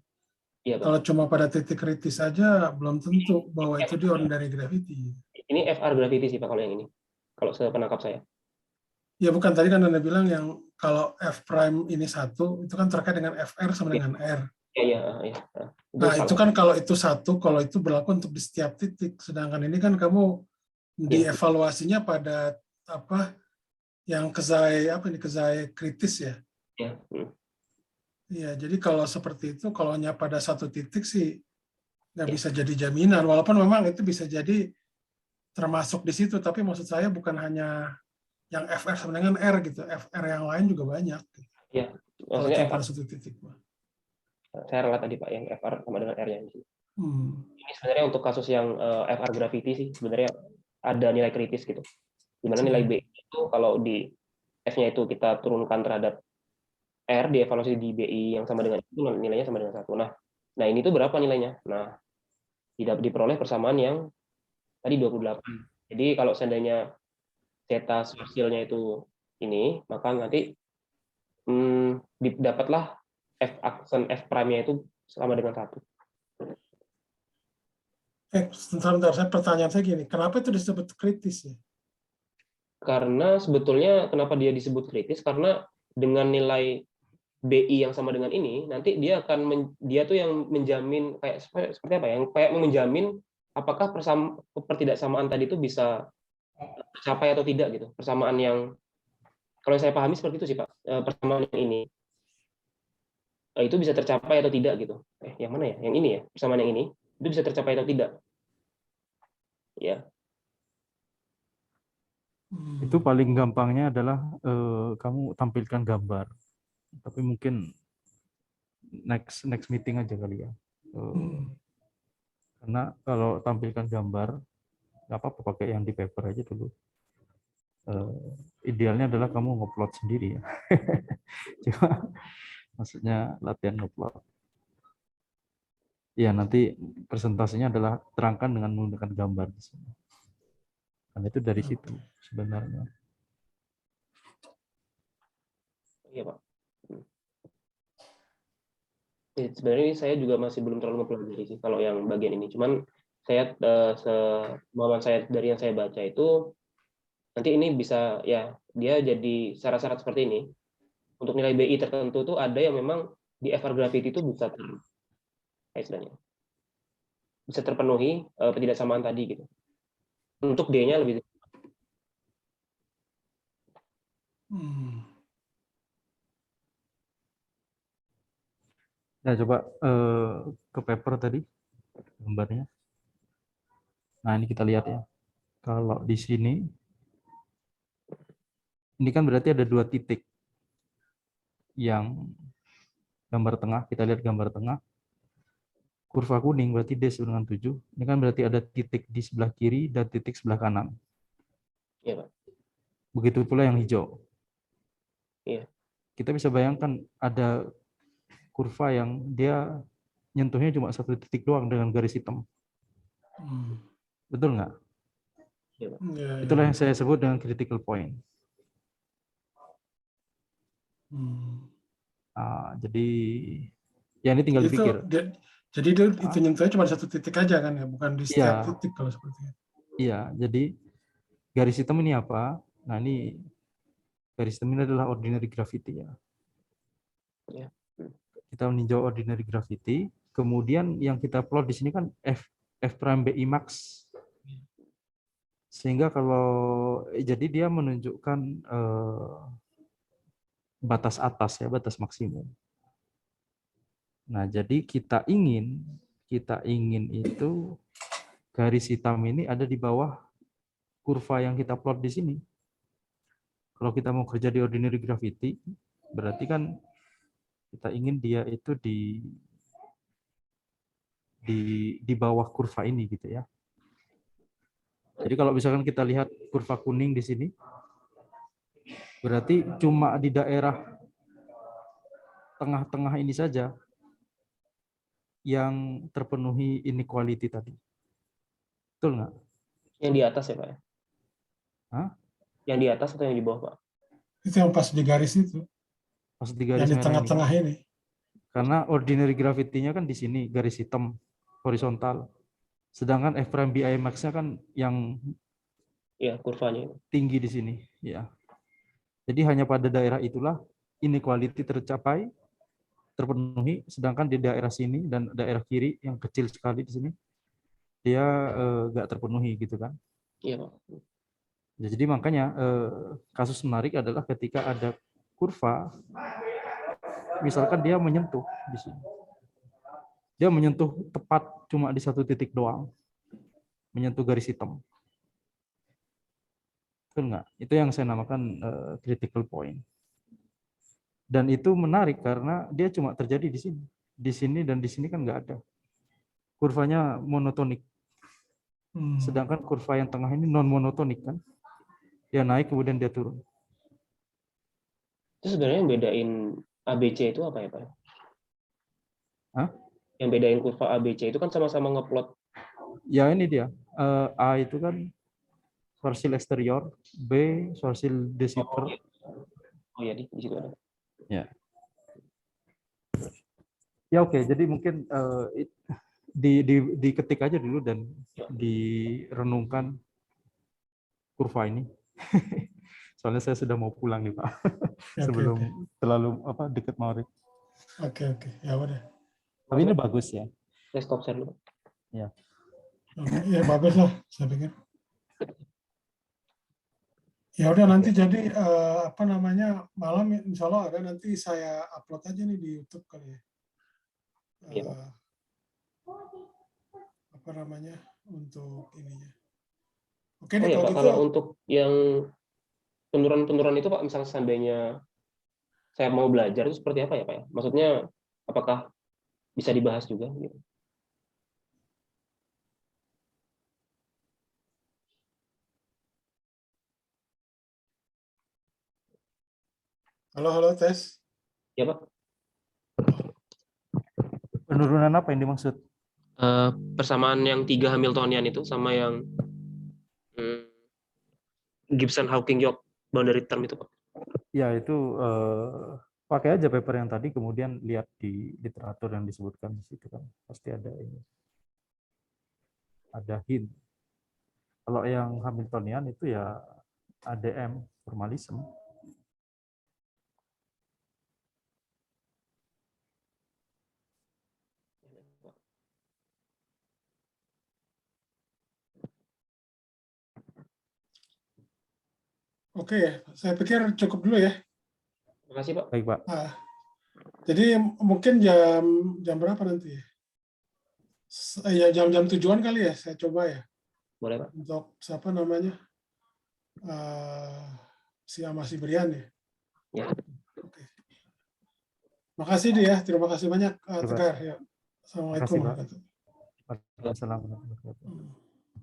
Iya, Pak. Kalau cuma pada titik kritis saja, belum tentu bahwa itu di ordinary gravity. Ini FR gravity sih Pak kalau yang ini. Kalau sepenangkap saya. Ya bukan, tadi kan Anda bilang yang kalau F prime ini 1, itu kan terkait dengan FR sama dengan R. Iya. Nah, itu kan kalau itu 1, kalau itu berlaku untuk di setiap titik. Sedangkan ini kan kamu dievaluasinya pada apa yang kezai kritis ya. Iya. Iya, jadi kalau seperti itu, kalau hanya pada satu titik sih nggak bisa jadi jaminan. Walaupun memang itu bisa jadi termasuk di situ, tapi maksud saya bukan hanya yang FR sama dengan R gitu, FR yang lain juga banyak. Iya, Kalau maksudnya cuma FR. pada satu titik. Saya ralat tadi Pak yang FR sama dengan R yang di sini. Ini sebenarnya untuk kasus yang FR gravity sih sebenarnya ada nilai kritis gitu. Di mana nilai B itu kalau di F-nya itu kita turunkan terhadap R, dievaluasi di BI yang sama dengan itu nilainya sama dengan 1. Nah ini tuh berapa nilainya? Nah, tidak diperoleh persamaan yang tadi 28. Jadi kalau seandainya zeta Schwarzschild-nya itu ini, maka nanti dapatlah F aksen F prime-nya itu sama dengan 1. Sebentar, pertanyaan saya gini, kenapa itu disebut kritis ya? Karena sebetulnya kenapa dia disebut kritis? Karena dengan nilai BI yang sama dengan ini, nanti dia tuh yang menjamin kayak seperti apa? Yang kayak menjamin apakah pertidaksamaan tadi itu bisa tercapai atau tidak gitu. Persamaan yang kalau saya pahami seperti itu sih Pak. Persamaan yang ini itu bisa tercapai atau tidak gitu. Yang mana ya? Yang ini ya. Persamaan yang ini itu bisa tercapai atau tidak. Ya. Itu paling gampangnya adalah kamu tampilkan gambar. Tapi mungkin next meeting aja kali ya. Karena kalau tampilkan gambar, nggak apa-apa pakai yang di paper aja dulu. Idealnya adalah kamu ngupload sendiri ya. Cuma maksudnya latihan ngupload. Ya nanti presentasinya adalah terangkan dengan menggunakan gambar di sini. Karena itu dari situ sebenarnya. Iya Pak. Sebenarnya saya juga masih belum terlalu mempelajari sih kalau yang bagian ini. Cuman saya pemahaman saya dari yang saya baca itu nanti ini bisa ya dia jadi syarat-syarat seperti ini. Untuk nilai BI tertentu tuh ada yang memang di FR gravity itu bisa terpenuhi ketidaksamaan tadi gitu. Untuk D-nya lebih. Nah, coba ke paper tadi gambarnya. Nah, ini kita lihat ya. Kalau di sini Ini kan berarti ada 2 titik. Yang gambar tengah, kita lihat gambar tengah. Kurva kuning berarti D sama dengan 7. Ini kan berarti ada titik di sebelah kiri dan titik sebelah kanan. Iya, Pak. Begitu pula yang hijau. Iya. Kita bisa bayangkan ada kurva yang dia nyentuhnya cuma 1 titik doang dengan garis hitam. Betul nggak? Iya, Pak. Ya, Itulah ya. yang saya sebut dengan critical point. Jadi ya ini tinggal Itu dipikir. jadi itu nyentuhnya cuma 1 titik aja kan ya, bukan di setiap Iya. titik kalau seperti itu. Iya, jadi garis hitam ini apa? Nah, ini garis hitam ini adalah ordinary gravity ya. Iya. Kita meninjau ordinary gravity, kemudian yang kita plot di sini kan F prime BI max. Sehingga kalau jadi dia menunjukkan batas atas ya, batas maksimum. Nah, jadi kita ingin itu garis hitam ini ada di bawah kurva yang kita plot di sini. Kalau kita mau kerja di ordinary gravity, berarti kan kita ingin dia itu di bawah kurva ini gitu ya. Jadi kalau misalkan kita lihat kurva kuning di sini, berarti cuma di daerah tengah-tengah ini saja yang terpenuhi inequality tadi. Betul nggak? Yang di atas ya, Pak? Hah? Yang di atas atau yang di bawah, Pak? Itu yang pas di garis itu. Pas di garis Yang di merah tengah-tengah ini. Karena ordinary gravity-nya kan di sini, garis hitam, horizontal. Sedangkan F prime BI max-nya kan yang Iya, kurvanya. tinggi di sini. Ya. Jadi hanya pada daerah itulah inequality terpenuhi, sedangkan di daerah sini dan daerah kiri yang kecil sekali di sini, dia nggak terpenuhi gitu kan. Iya, Pak. Jadi makanya kasus menarik adalah ketika ada kurva, misalkan dia menyentuh di sini. Dia menyentuh tepat cuma di 1 titik doang. Menyentuh garis hitam. Betul nggak? Itu yang saya namakan critical point. Dan itu menarik karena dia cuma terjadi di sini. Di sini dan di sini kan nggak ada. Kurvanya monotonik. Sedangkan kurva yang tengah ini non monotonik kan. Dia naik kemudian dia turun. Itu sebenarnya yang bedain ABC itu apa ya, Pak? Hah? Yang bedain kurva ABC itu kan sama-sama ngeplot. Ya ini dia. A itu kan Schwarzschild exterior, B Schwarzschild de Sitter. Oh ya, di situ ada. Ya. Ya oke, jadi mungkin diketik aja dulu dan direnungkan kurva ini. Soalnya saya sudah mau pulang nih, Pak. Sebelum terlalu dekat maghrib. Oke. Ya udah. Tapi ini bagus ya. Saya stop share dulu. Ya. Ya bagus lah, saya pikir. Ya udah nanti jadi malam insya Allah ada, nanti saya upload aja nih di YouTube kali ya. Untuk ininya. Oke deh, Pak, gitu. kalau untuk yang penurunan itu Pak, misalnya seandainya saya mau belajar itu seperti apa ya Pak ya? Maksudnya apakah bisa dibahas juga gitu? Halo tes. Ya Pak. Penurunan apa yang dimaksud? Persamaan yang 3 Hamiltonian itu sama yang Gibson-Hawking-Young boundary term itu Pak. Ya itu pakai aja paper yang tadi, kemudian lihat di literatur yang disebutkan di situ kan pasti ada ini, ada hint. Kalau yang Hamiltonian itu ya ADM formalism. Oke, saya pikir cukup dulu ya. Terima kasih Pak. Baik Pak. Nah, jadi mungkin jam berapa nanti ya? Ya jam-jam tujuan kali ya, saya coba ya. Boleh Pak. Untuk si Mas Ibrian ya. Ya. Oke. Makasih dia, terima kasih banyak Coba. Tegar ya. Assalamualaikum Makasih, Pak. warahmatullahi wabarakatuh. Assalamualaikum warahmatullahi wabarakatuh.